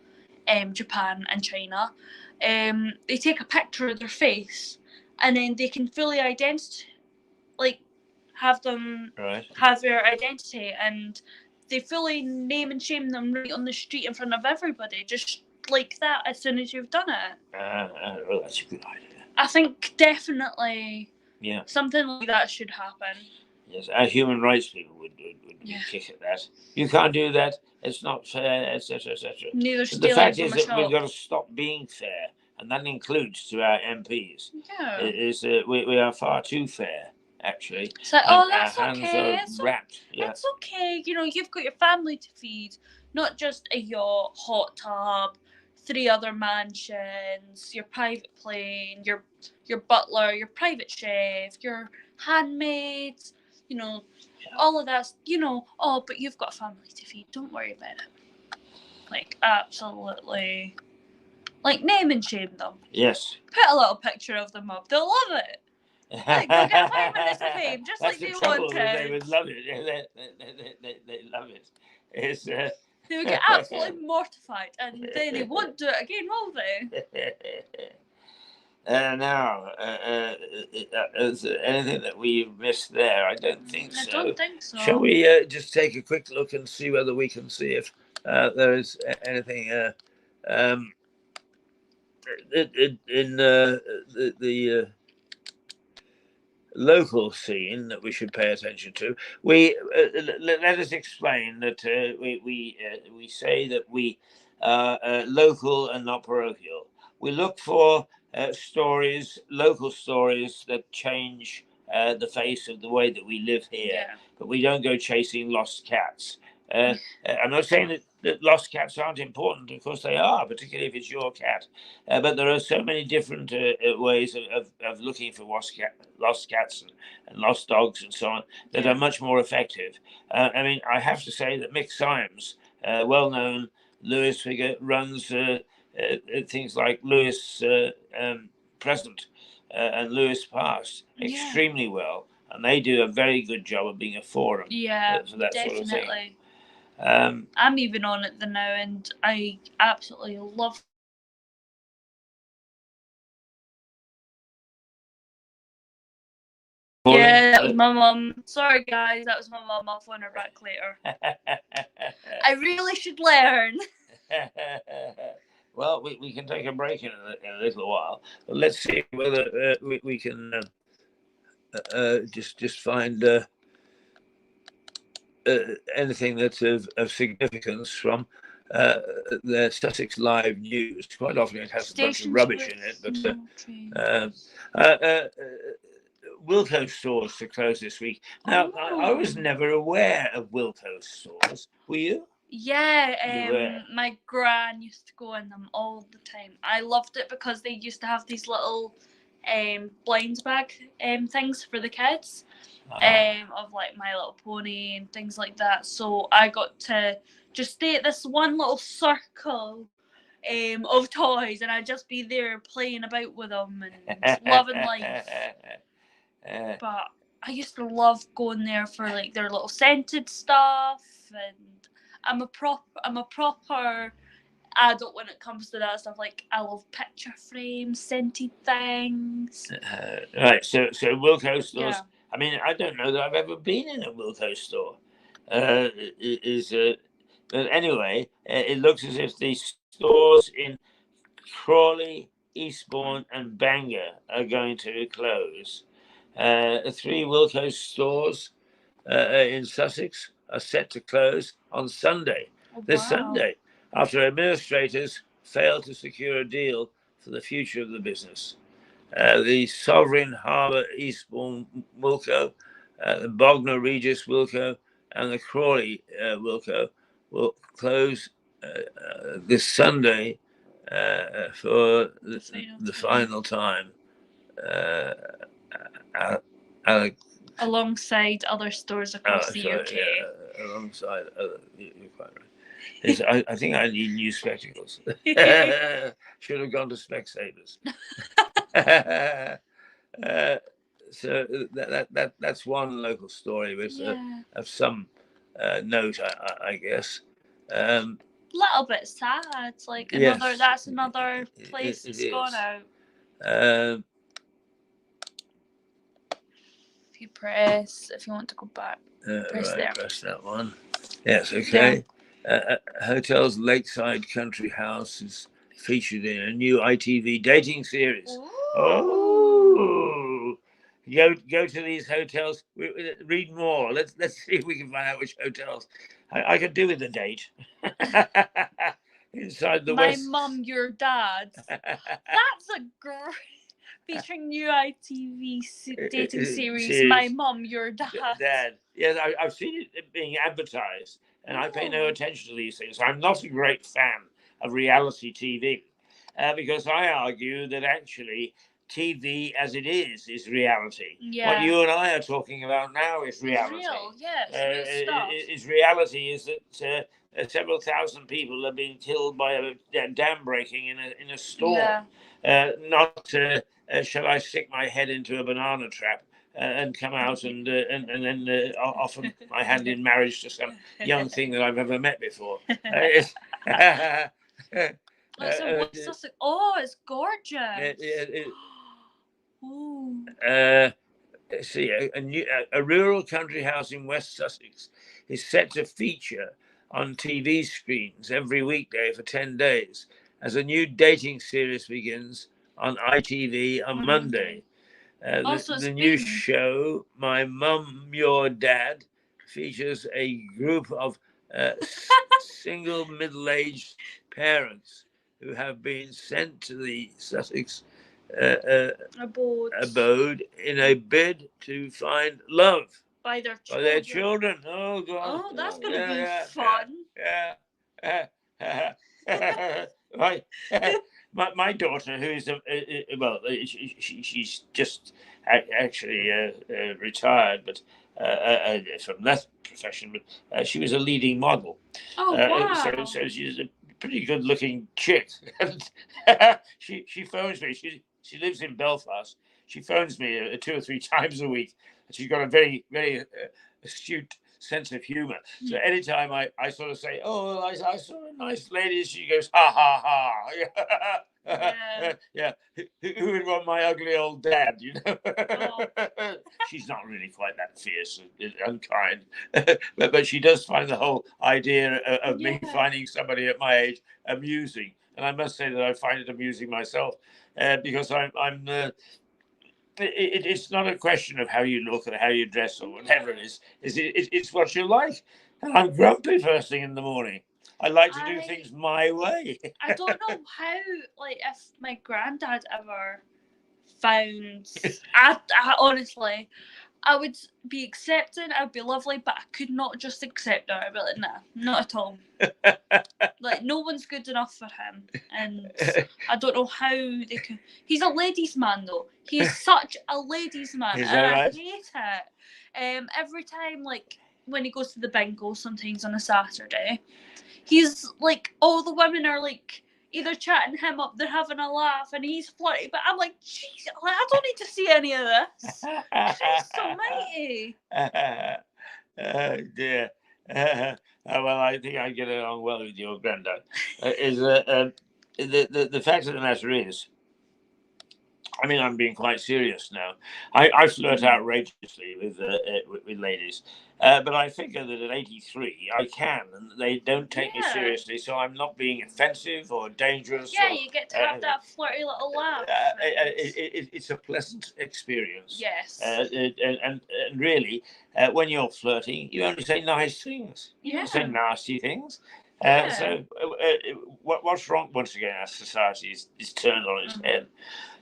Japan and China, they take a picture of their face, and then they can fully have them have their identity, and they fully name and shame them right on the street in front of everybody, just like that, as soon as you've done it. Well, that's a good idea. I think definitely Yeah. something like that should happen. Yes, our human rights people would kick at that. You can't do that. It's not fair, etc., etc. Neither The stealing fact from is a that shop. we've got to stop being fair, and that includes to our MPs. Yeah. We are far too fair, actually. It's like, and that's our hands okay. are wrapped. It's okay. You know, you've got your family to feed, not just a yacht, hot tub, 3 other mansions, your private plane, your butler, your private chef, your handmaids. You know, all of that. You know, but you've got a family to feed. Don't worry about it. Like, absolutely. Like, name and shame them. Yes. Put a little picture of them up. They'll love it. Like, they'll get 5 minutes of fame, just That's like they the trouble, wanted. They would love it. They love it. It's, they would get absolutely mortified, and then they won't do it again, will they? Now, is there anything that we missed there? I don't think so. I don't think so. Shall we just take a quick look and see whether we can see if there is anything in the local scene that we should pay attention to? We let us explain that we say that we are local and not parochial. We look for stories, local stories that change the face of the way that we live here, but we don't go chasing lost cats. I'm not saying that lost cats aren't important. Of course they are, particularly if it's your cat. But there are so many different ways of looking for lost cats and lost dogs and so on that are much more effective. I mean, I have to say that Mick Symes, well-known Lewis figure, runs things like Lewis Present and Lewis Past extremely well. And they do a very good job of being a forum for that sort of thing. I'm even on it now, and I absolutely love. Yeah, that was my mum. Sorry, guys, that was my mum. I'll phone her back later. I really should learn. Well, we can take a break in a little while, but let's see whether we can just find anything that's of significance from the Sussex Live News. Quite often it has a bunch of rubbish in it, but Wilko stores to close this week. Now, I was never aware of Wilko stores. Were you? Yeah, my gran used to go in them all the time. I loved it because they used to have these little blinds bag things for the kids, of like My Little Pony and things like that. So I got to just stay at this one little circle of toys, and I'd just be there playing about with them and loving life. But I used to love going there for like their little scented stuff, and I'm a proper adult when it comes to that stuff. Like, I love picture frames, scented things. Right, so Wilko stores. Yeah. I mean, I don't know that I've ever been in a Wilko store. But anyway, it looks as if the stores in Crawley, Eastbourne, and Bangor are going to close. 3 Wilko stores in Sussex are set to close on Sunday, this Sunday, after administrators failed to secure a deal for the future of the business. The Sovereign Harbour Eastbourne Wilko, the Bognor Regis Wilko, and the Crawley Wilko will close this Sunday for the final time. Alongside other stores across the UK. Yeah, alongside other, you're quite right. I think I need new spectacles. Should have gone to Specsavers. So that's one local story with of some note, I guess. Little bit sad. Like Yes, that's another place it that's gone is. out. If you want to go back, press Right, there. press that one. Yes, okay. Hotel's Lakeside Country House is featured in a new ITV dating series. Ooh. Oh, go to these hotels. Read more. Let's see if we can find out which hotels. I could do with the date. Inside the My West. Mum, Your Dad. That's a great featuring new ITV dating series. My Mum, Your Dad. Yes, I've seen it being advertised, and I pay no attention to these things. I'm not a great fan of reality TV because I argue that actually TV as it is reality. Yeah. What you and I are talking about now is reality. Real, yes, real stuff. Reality is that several thousand people are being killed by a dam breaking in a storm. Yeah. Not shall I stick my head into a banana trap and come out and then offer my hand in marriage to some young thing that I've never met before. What's Sussex? Oh, it's gorgeous. Ooh. See, a rural country house in West Sussex is set to feature on TV screens every weekday for 10 days as a new dating series begins on ITV on Monday. The new show, My Mum, Your Dad, features a group of single middle-aged parents who have been sent to the Sussex abode in a bid to find love by their children. Oh God! Oh, that's going to be fun. My daughter, who is she's just actually retired, but from that profession. But she was a leading model. Oh wow! So she's a pretty good-looking chick. She phones me. She lives in Belfast. She phones me 2 or 3 times a week. She's got a very, very astute sense of humor. So anytime I sort of say, "Oh, I saw a nice lady," she goes, "Ha ha ha." Yeah. Who would want my ugly old dad? You know. Oh. She's not really quite that fierce and unkind, but she does find the whole idea of me finding somebody at my age amusing, and I must say that I find it amusing myself because I'm. It's not a question of how you look or how you dress or whatever it is. It's what you like. And I'm grumpy first thing in the morning. I like to do things my way. I don't know how, if my granddad ever found... I honestly, I would be accepting, I would be lovely, but I could not just accept her. I'd be like, nah, not at all. No one's good enough for him. And I don't know how they can... He's a ladies' man, though. He is such a ladies' man. Is that right? I hate it. Every time, when he goes to the bingo, sometimes on a Saturday, he's, all the women are, either chatting him up, they're having a laugh, and he's flirty. But I'm like, jeez, I don't need to see any of this. Christ almighty. Oh, dear. Well, I think I get along well with your granddad. The fact of the matter is, I mean, I'm being quite serious now. I flirt outrageously with ladies, but I figure that at 83 I can, and they don't take me seriously, so I'm not being offensive or dangerous. Yeah, you get to have that flirty little laugh. It's a pleasant experience. Yes. And really, when you're flirting, you only say nice things. You don't say nasty things. So what's wrong? Once again, our society is turned on its head.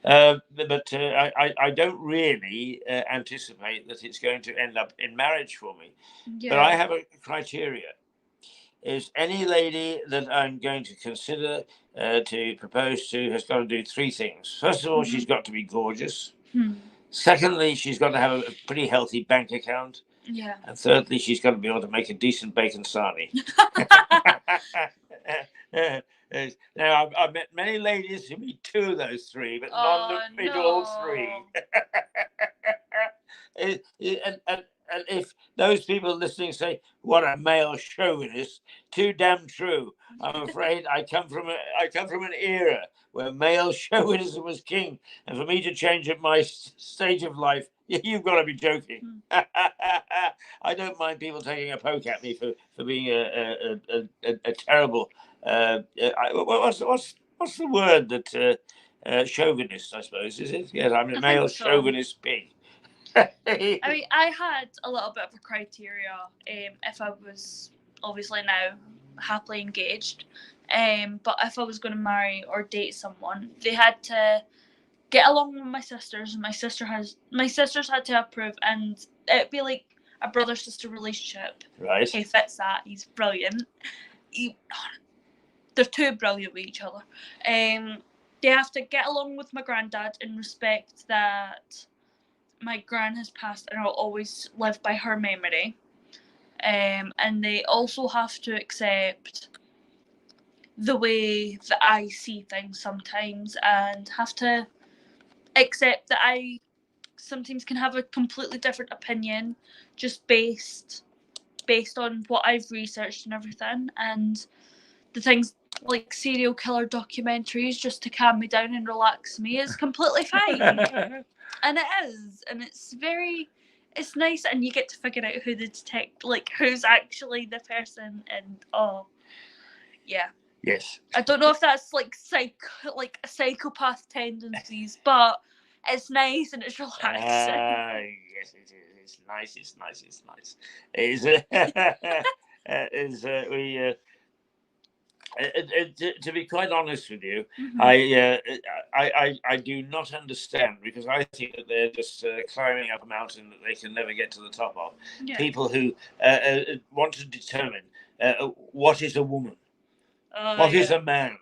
But I don't really anticipate that it's going to end up in marriage for me. Yeah. But I have a criteria. Is any lady that I'm going to consider to propose to has got to do 3 things. First of all, she's got to be gorgeous. Secondly, she's got to have a pretty healthy bank account. Yeah. And thirdly, she's got to be able to make a decent bacon sarnie. Now, I've met many ladies who meet 2 of those 3, but none that meet all 3. And if those people listening say, "What a male chauvinist!" Too damn true. I'm afraid I come from an era where male chauvinism was king, and for me to change at my stage of life, you've got to be joking. I don't mind people taking a poke at me for being a terrible. What's the word that chauvinist? I suppose is it? Yes, I'm a male chauvinist pig. I mean, I had a little bit of a criteria if I was obviously now happily engaged, but if I was going to marry or date someone, they had to get along with my sisters. My sisters had to approve, and it'd be like a brother sister relationship. Right. He fits that. He's brilliant. They're too brilliant with each other. They have to get along with my granddad and respect that my gran has passed and I'll always live by her memory. And they also have to accept the way that I see things sometimes, and have to accept that I sometimes can have a completely different opinion just based on what I've researched and everything, and the things like serial killer documentaries just to calm me down and relax me is completely fine. And it is, and it's nice, and you get to figure out who the who's actually the person, and yeah. Yes. I don't know if that's like psychopath tendencies, but it's nice and it's relaxing. Yes, it is. It's nice. It's nice. It's nice. To be quite honest with you, I do not understand, because I think that they're just climbing up a mountain that they can never get to the top of. Yeah. People who want to determine what is a woman, what is a man,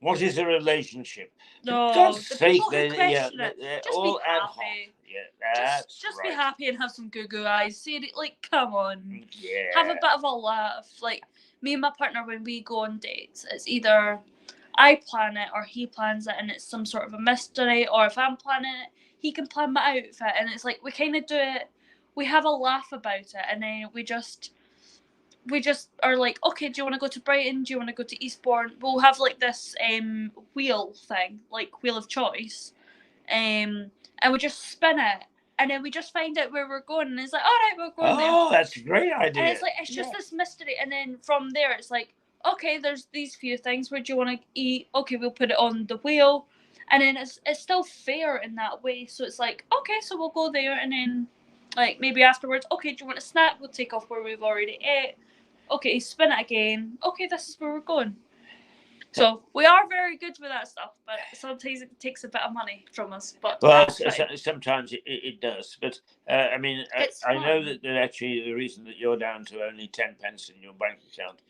what is a relationship. No, for God's the sake, people who question it, just all be happy. Yeah, just be happy and have some goo eyes. See it, like, come on. Yeah. Have a bit of a laugh. Like, me and my partner, when we go on dates, it's either I plan it or he plans it, and it's some sort of a mystery, or if I'm planning it, he can plan my outfit, and it's like we kind of do it, we have a laugh about it, and then we just are like, okay, do you want to go to Brighton? Do you want to go to Eastbourne? We'll have like this wheel thing, like wheel of choice, and we just spin it, and then we just find out where we're going, and it's like, all right, we're going there. Oh, that's a great idea. And it's like, it's just this mystery, and then from there it's like, okay, there's these few things. Where do you want to eat? Okay, we'll put it on the wheel, and then it's still fair in that way. So it's like, okay, so we'll go there, and then like maybe afterwards, okay, do you want a snack? We'll take off where we've already ate. Okay, spin it again. Okay, this is where we're going. So we are very good with that stuff, but sometimes it takes a bit of money from us. But sometimes it does. But I mean, I know that actually the reason that you're down to only 10 pence in your bank account,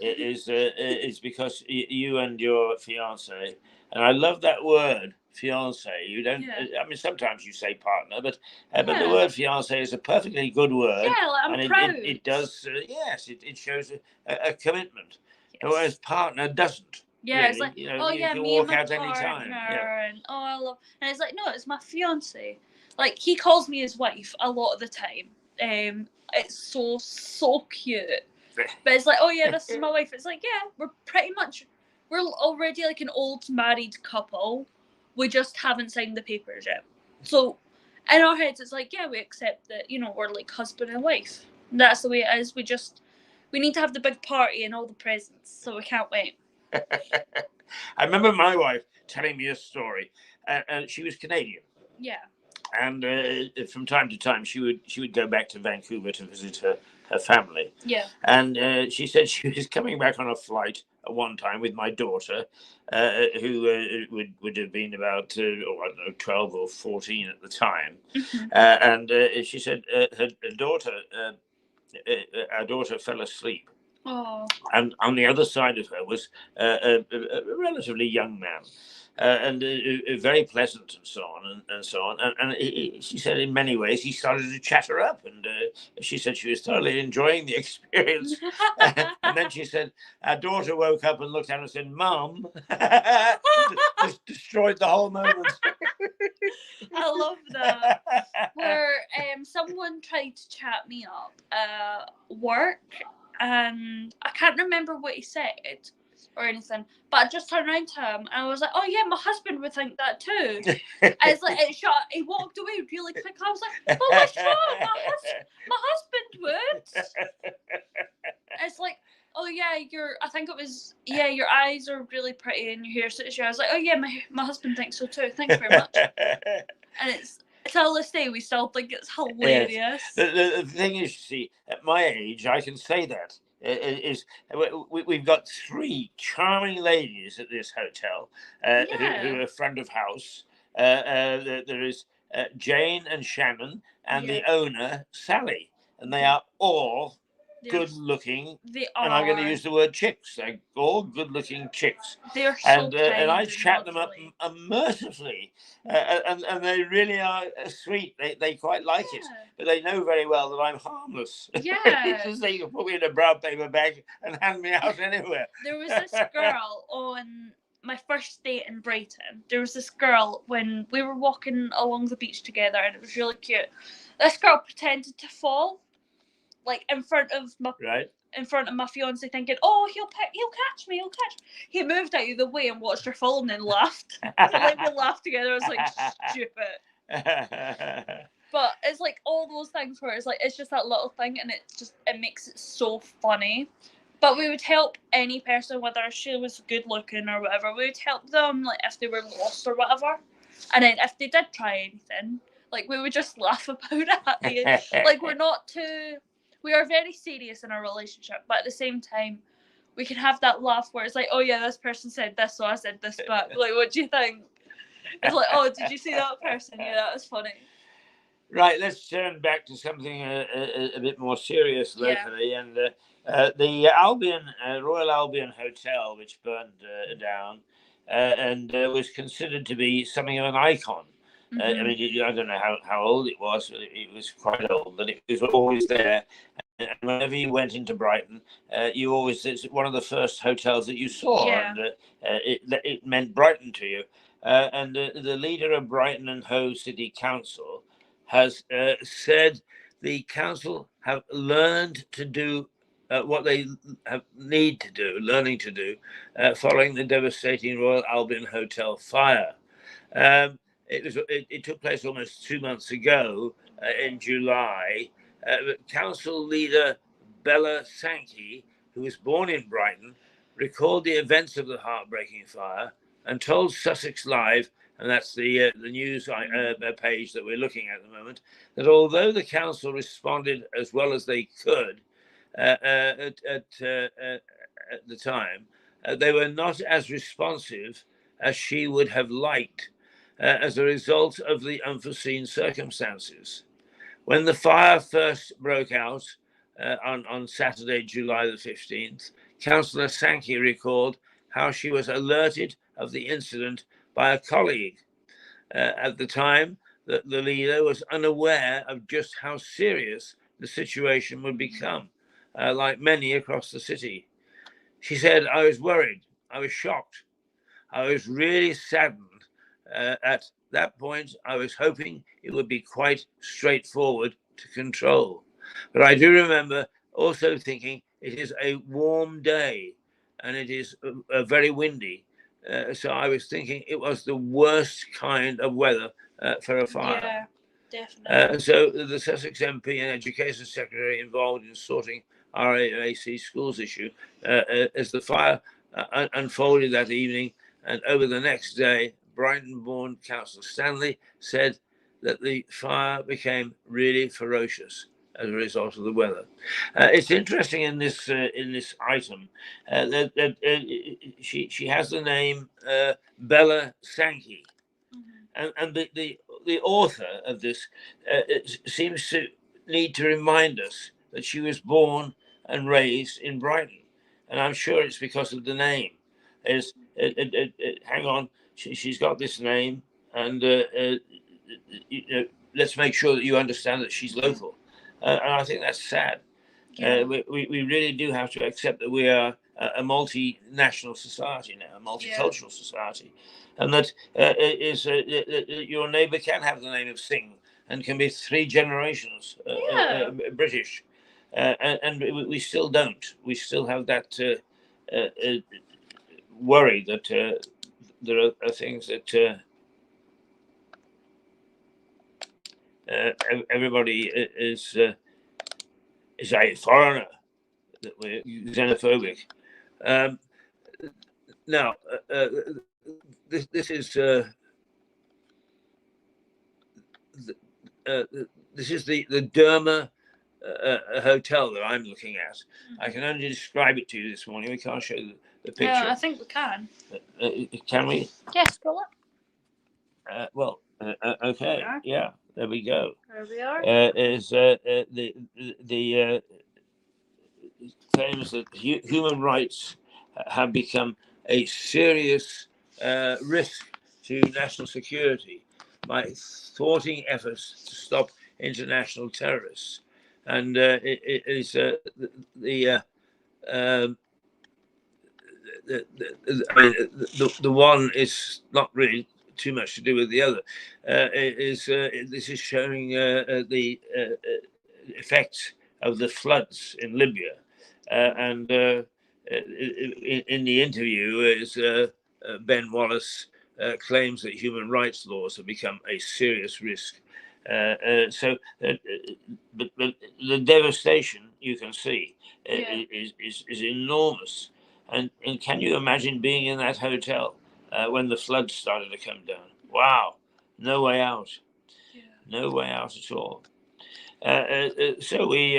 is because you and your fiance, and I love that word, fiance. You don't. I mean, sometimes you say partner, but the word fiance is a perfectly good word. Yeah, I'm proud. It does. Yes, it shows a commitment. Yes. Whereas partner doesn't. Yeah, really. It's like, you can me walk and my out partner, and I love, and it's like, no, it's my fiance. Like, he calls me his wife a lot of the time. It's so cute. But it's like, oh yeah, this is my wife. It's like, yeah, we're already like an old married couple. We just haven't signed the papers yet. So in our heads, it's like, yeah, we accept that, we're like husband and wife. And that's the way it is. We need to have the big party and all the presents, so we can't wait. I remember my wife telling me a story, and she was Canadian. Yeah. And from time to time, she would go back to Vancouver to visit her family. Yeah. And she said she was coming back on a flight at one time with my daughter, who would have been about 12 or 14 at the time. Mm-hmm. And she said our daughter fell asleep. Oh. And on the other side of her was a relatively young man, and very pleasant, and so on and so on. And she said, in many ways, he started to chat her up, and she said she was thoroughly enjoying the experience. And then she said, our daughter woke up and looked at her and said, "Mum," just destroyed the whole moment. I love that. Where someone tried to chat me up at work, and I can't remember what he said or anything, but I just turned around to him and I was like, "Oh yeah, my husband would think that too." It's like he walked away really quick. I was like, "Well, what's wrong? My husband would." It's like, "Oh yeah, I think it was, yeah, your eyes are really pretty and your hair suits you." I was like, "Oh yeah, my husband thinks so too. Thanks very much." And it's till this day we still think it's hilarious. Yes. The thing is, see, at my age, I can say that. We've got three charming ladies at this hotel who are front of house. There is Jane and Shannon and the owner, Sally. And they are all good looking. They are. And I'm going to use the word chicks. They're all good looking chicks. They're so kind and I chat them up lovely. mercifully. And they really are sweet. They quite like it. But they know very well that I'm harmless. Yeah. They can put me in a brown paper bag and hand me out anywhere. There was this girl on my first date in Brighton. There was this girl when we were walking along the beach together, and it was really cute. This girl pretended to fall, like in front of my fiance, thinking, "Oh, he'll catch me, he'll catch me." He moved out of the way and watched her fall, and then laughed. Like we laughed together. I was like, stupid. But it's like all those things where it's like it's just that little thing, and it makes it so funny. But we would help any person, whether she was good looking or whatever. We would help them, like if they were lost or whatever. And then if they did try anything, like we would just laugh about it. Like we are very serious in our relationship, but at the same time, we can have that laugh where it's like, "Oh yeah, this person said this, so I said this back." Like, what do you think? It's like, "Oh, did you see that person? Yeah, that was funny." Right, let's turn back to something a bit more serious locally. And the Royal Albion Hotel, which burned down and was considered to be something of an icon. I mean, I don't know how old it was, but it was quite old, but it was always there. And whenever you went into Brighton, it's one of the first hotels that you saw, and it meant Brighton to you. And the leader of Brighton and Hove City Council has said the council have learned to do what they learning to do following the devastating Royal Albion Hotel fire. It took place almost 2 months ago in July. Council leader Bella Sankey, who was born in Brighton, recalled the events of the heartbreaking fire and told Sussex Live, and that's the news page that we're looking at the moment, that although the council responded as well as they could at the time, they were not as responsive as she would have liked as a result of the unforeseen circumstances. When the fire first broke out on Saturday, July the 15th, Councillor Sankey recalled how she was alerted of the incident by a colleague. At the time, the leader was unaware of just how serious the situation would become, like many across the city. She said, "I was worried, I was shocked, I was really saddened. At that point, I was hoping it would be quite straightforward to control. But I do remember also thinking it is a warm day and it is very windy. So I was thinking it was the worst kind of weather for a fire." Yeah, definitely. So the Sussex MP and Education Secretary involved in sorting RAAC schools issue as the fire unfolded that evening, and over the next day, Brighton-born Councillor Stanley said that the fire became really ferocious as a result of the weather. It's interesting in this item that she has the name Bella Sankey, and the author of this seems to need to remind us that she was born and raised in Brighton, and I'm sure it's because of the name. Hang on, she's got this name, and let's make sure that you understand that she's local. And I think that's sad. We really do have to accept that we are a multinational society now, a multicultural society, and that your neighbour can have the name of Singh and can be 3 generations British, and we still don't. We still have that worry that there are things that everybody is a foreigner, that we're xenophobic. Now, this is the Derma hotel that I'm looking at. I can only describe it to you this morning. We can't show the picture. Yeah, I think we can. Can we? Yes, scroll up. Okay. Yeah, there we go. There we are. Is the claims that human rights have become a serious risk to national security by thwarting efforts to stop international terrorists, and it is the one is not really too much to do with the other. This is showing the effects of the floods in Libya, and in the interview, is Ben Wallace claims that human rights laws have become a serious risk. So the devastation you can see is enormous. And can you imagine being in that hotel when the floods started to come down? Wow, no way out. No way out at all. So we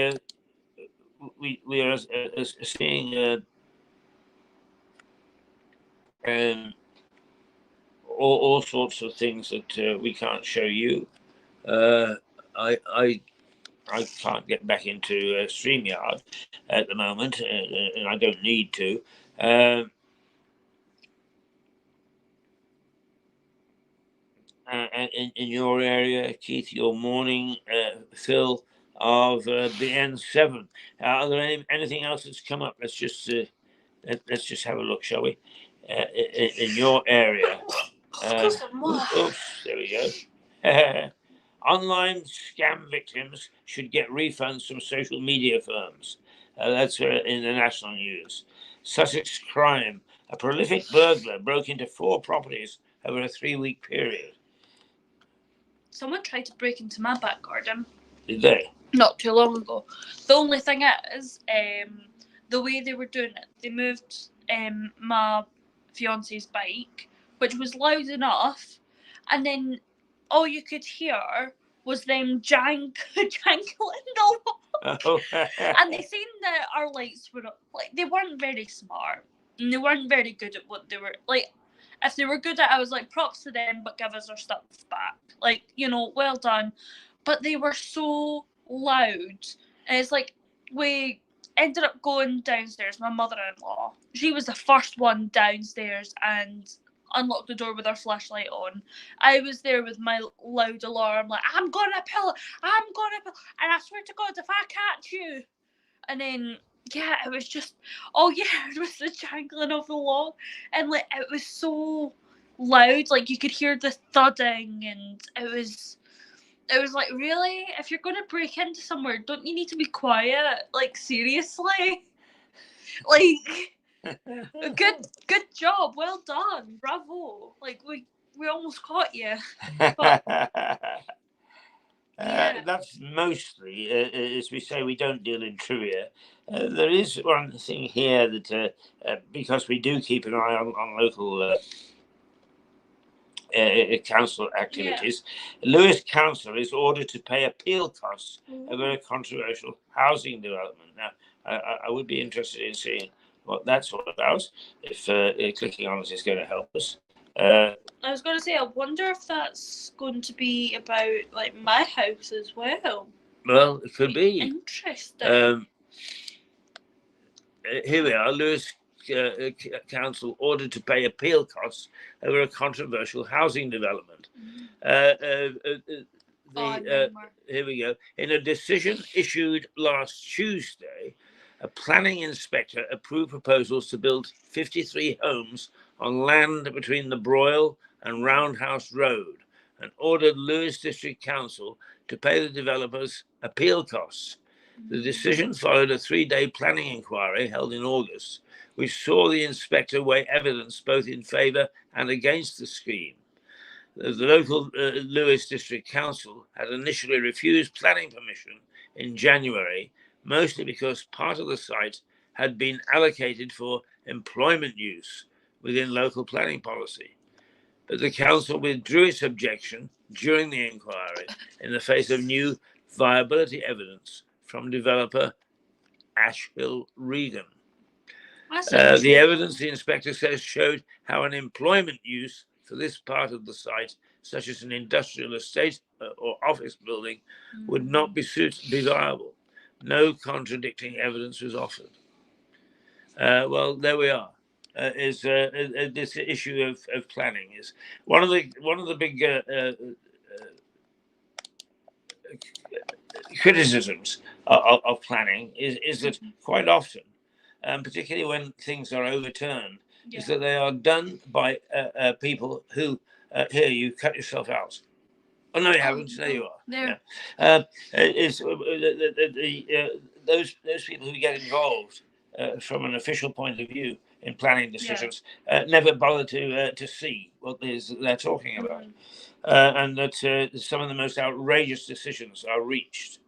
are seeing all sorts of things that we can't show you. I can't get back into StreamYard at the moment, and I don't need to. In your area, Keith, your morning fill of BN7. Are there anything else that's come up? Let's just have a look, shall we? In your area. Oops, there we go. Online scam victims should get refunds from social media firms. That's in the national news. Sussex crime. A prolific burglar broke into 4 properties over a 3-week period. Someone tried to break into my back garden. Did they? Not too long ago. The only thing is, the way they were doing it, they moved my fiance's bike, which was loud enough, and then all you could hear was them jangling the wall. And they seen that our lights were like, they weren't very smart and they weren't very good at what they were like. If they were good at it, I was like, props to them, but give us our stuff back. Like, well done. But they were so loud. And it's like, we ended up going downstairs. My mother-in-law, she was the first one downstairs and unlocked the door with our flashlight on. I was there with my loud alarm, like, I'm gonna pull, and I swear to God, if I catch you. And then, yeah, it was just, all you heard was the jangling of the wall, and like, it was so loud, like you could hear the thudding, and it was like, really? If you're gonna break into somewhere, don't you need to be quiet? Like, seriously? Like, good job, well done, bravo. Like, we almost caught you. But, yeah. That's mostly, as we say, we don't deal in trivia. There is one thing here that, because we do keep an eye on local council activities, Lewis Council is ordered to pay appeal costs over a controversial housing development. Now, I would be interested in seeing what that's all about, if clicking on it is going to help us. I was going to say, I wonder if that's going to be about like my house as well. Well, it could be. Interesting. Here we are. Lewis Council ordered to pay appeal costs over a controversial housing development. Here we go. In a decision issued last Tuesday, a planning inspector approved proposals to build 53 homes on land between the Broyle and Roundhouse Road and ordered Lewes District Council to pay the developers appeal costs. The decision followed a 3-day planning inquiry held in August, which saw the inspector weigh evidence both in favour and against the scheme. The local Lewes District Council had initially refused planning permission in January, mostly because part of the site had been allocated for employment use within local planning policy. But the council withdrew its objection during the inquiry in the face of new viability evidence from developer Ashhill Regan. The evidence, the inspector says, showed how an employment use for this part of the site, such as an industrial estate or office building, would not be viable. No contradicting evidence was offered. Well, there we are. This issue of planning is one of the big criticisms of planning is that quite often, particularly when things are overturned, is that they are done by people who here you cut yourself out. Oh no, you haven't. There you are. There. Yeah. Those people who get involved from an official point of view in planning decisions never bother to see what they're talking about, and that some of the most outrageous decisions are reached.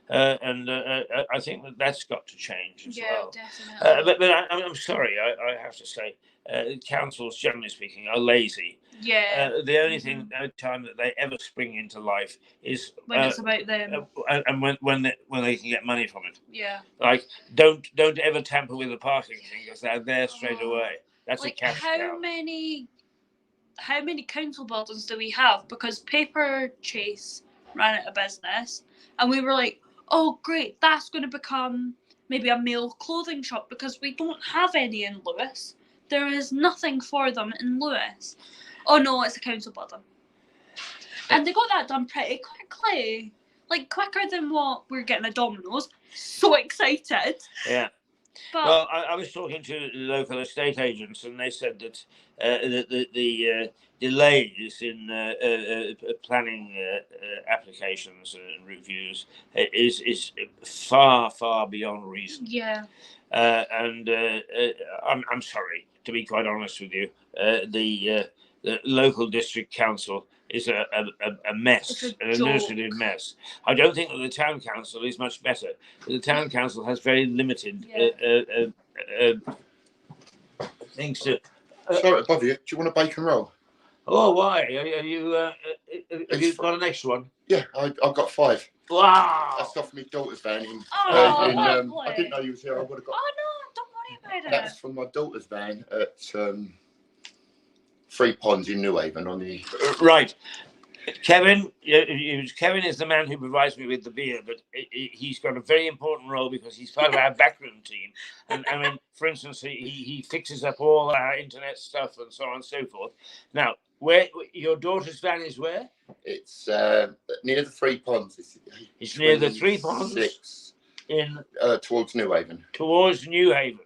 And I think that's got to change as well. Definitely. But I'm sorry, I have to say, councils, generally speaking, are lazy. The only time that they ever spring into life is when it's about them, and when they can get money from it. Like don't ever tamper with the parking thing because they're there straight away. That's like a cash cow. How many council buildings do we have? Because Paper Chase ran out of business, and we were like, oh great, that's going to become maybe a male clothing shop because we don't have any in Lewes. There is nothing for them in Lewes. Oh no, it's a council building. And they got that done pretty quickly. Like quicker than what we're getting at Domino's. So excited. Yeah. But, well, I was talking to local estate agents and they said that the delays in planning applications and reviews is far, far beyond reason. Yeah. And I'm sorry, to be quite honest with you, the local district council is a mess, an administrative mess. I don't think that the town council is much better. The town council has very limited things to. Sorry to bother you. Do you want a bacon roll? Oh, why? Have you got an extra one? Yeah, I've got 5. Wow. That's off my daughter's van. I didn't know you was here. I would have got. Oh no, don't worry about it. That's from my daughter's van at Three Ponds in Newhaven on the. Right. Kevin is the man who provides me with the beer, but he's got a very important role because he's part of our backroom team. And I mean, for instance, he fixes up all our internet stuff and so on and so forth. Now, where your daughter's van is where? It's near the Three Ponds. It's near the Three Ponds in towards Newhaven. Towards Newhaven.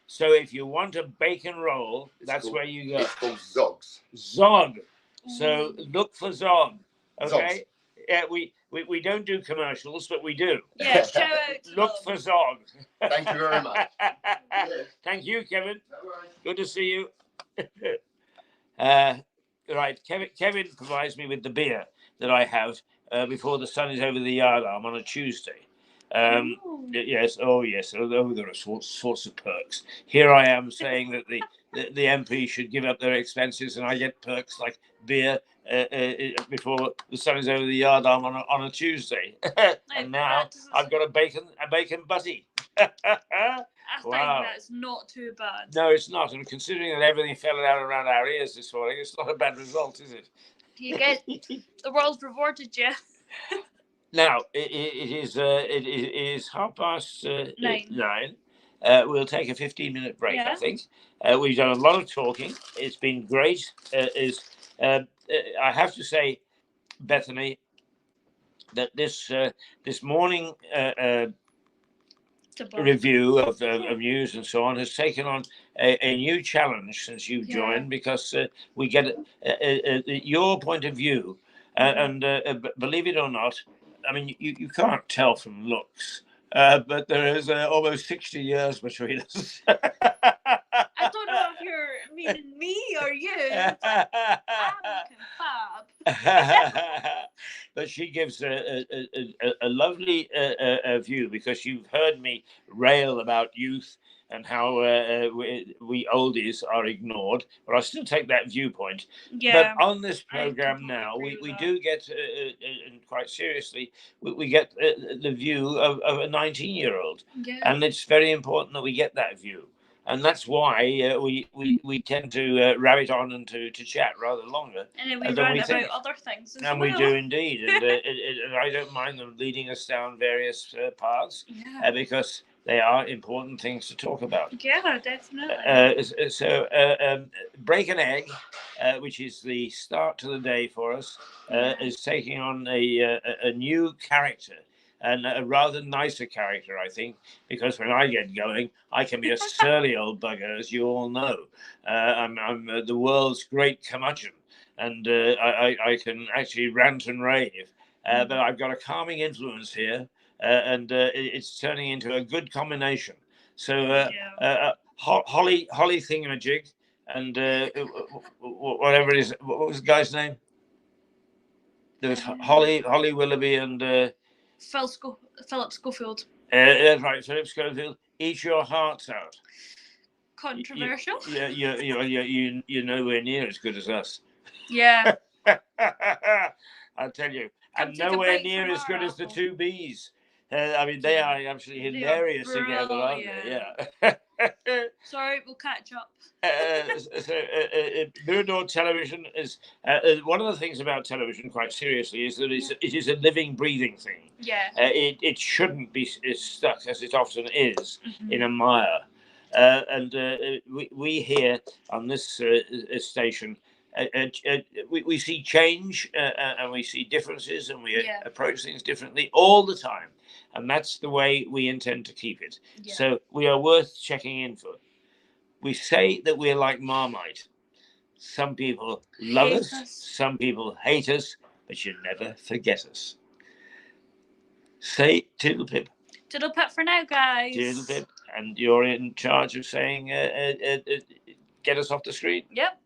So if you want a bacon roll, that's where you go. It's called Zogs. Zog. So look for Zog. Okay. Zogs. Yeah, we don't do commercials, but we do. Yeah, shout out. Look for Zog. Thank you very much. Thank you, Kevin. No worries. Good to see you. Right, Kevin provides me with the beer that I have before the sun is over the yard arm on a Tuesday. Yes, oh yes, there are sorts of perks. Here I am saying that the MP should give up their expenses, and I get perks like beer before the sun is over the yard arm on a Tuesday. And now I've got a bacon butty. I think that's not too bad. No, it's not. And considering that everything fell out around our ears this morning, it's not a bad result, is it? You get the world's rewarded you. Now it is 9:30. We'll take a 15-minute break. I think we've done a lot of talking. It's been great. I have to say, Bethany, that this morning To book. review of news and so on has taken on a new challenge since you've Yeah. joined, because we get your point of view, and believe it or not, I mean, you can't tell from looks, but there is almost 60 years between us. I don't know if you're meaning me or you, but I'm looking fab. But she gives a lovely view, because you've heard me rail about youth and how we oldies are ignored, but I still take that viewpoint. Yeah. But on this I program completely now, agree we with do get, and quite seriously, we get the view of a 19-year-old. Yeah. And it's very important that we get that view. And that's why we tend to rabbit on and to chat rather longer. And then we and then rant we about think- other things as And well. we do indeed. And I don't mind them leading us down various paths, Yeah. because they are important things to talk about. Yeah, definitely. So Break an Egg, which is the start to the day for us, Yeah. is taking on a new character, and a rather nicer character, I think, because when I get going, I can be a surly old bugger, as you all know. I'm the world's great curmudgeon, and I can actually rant and rave. But I've got a calming influence here, and it's turning into a good combination. So Holly Thingamajig, and whatever it is, what was the guy's name? There was Holly Willoughby and Philip Schofield. that's right, Philip Schofield. Eat your hearts out. Controversial. Yeah, you're nowhere near as good as us. Yeah. I'll tell you, Come and take a nowhere bite near from as our good as the apple. two Bees. I mean, they are absolutely They are hilarious together, aren't they? brilliant. Yeah. Sorry, we'll catch up. Mirador Television is one of the things about television, quite seriously, is that it is a living, breathing thing. Yeah. It shouldn't be stuck, as it often is, Mhm. in a mire. And we here on this station, we see change, and we see differences, and we Yeah. approach things differently all the time. And that's the way we intend to keep it. Yeah. So we are worth checking in for. We say that we're like Marmite. Some people love Hate us, us. some people hate us, but you never forget us. Say Tiddle Pip, Diddle pip for now, guys. Tiddle Pip, and you're in charge of saying, get us off the screen. Yep.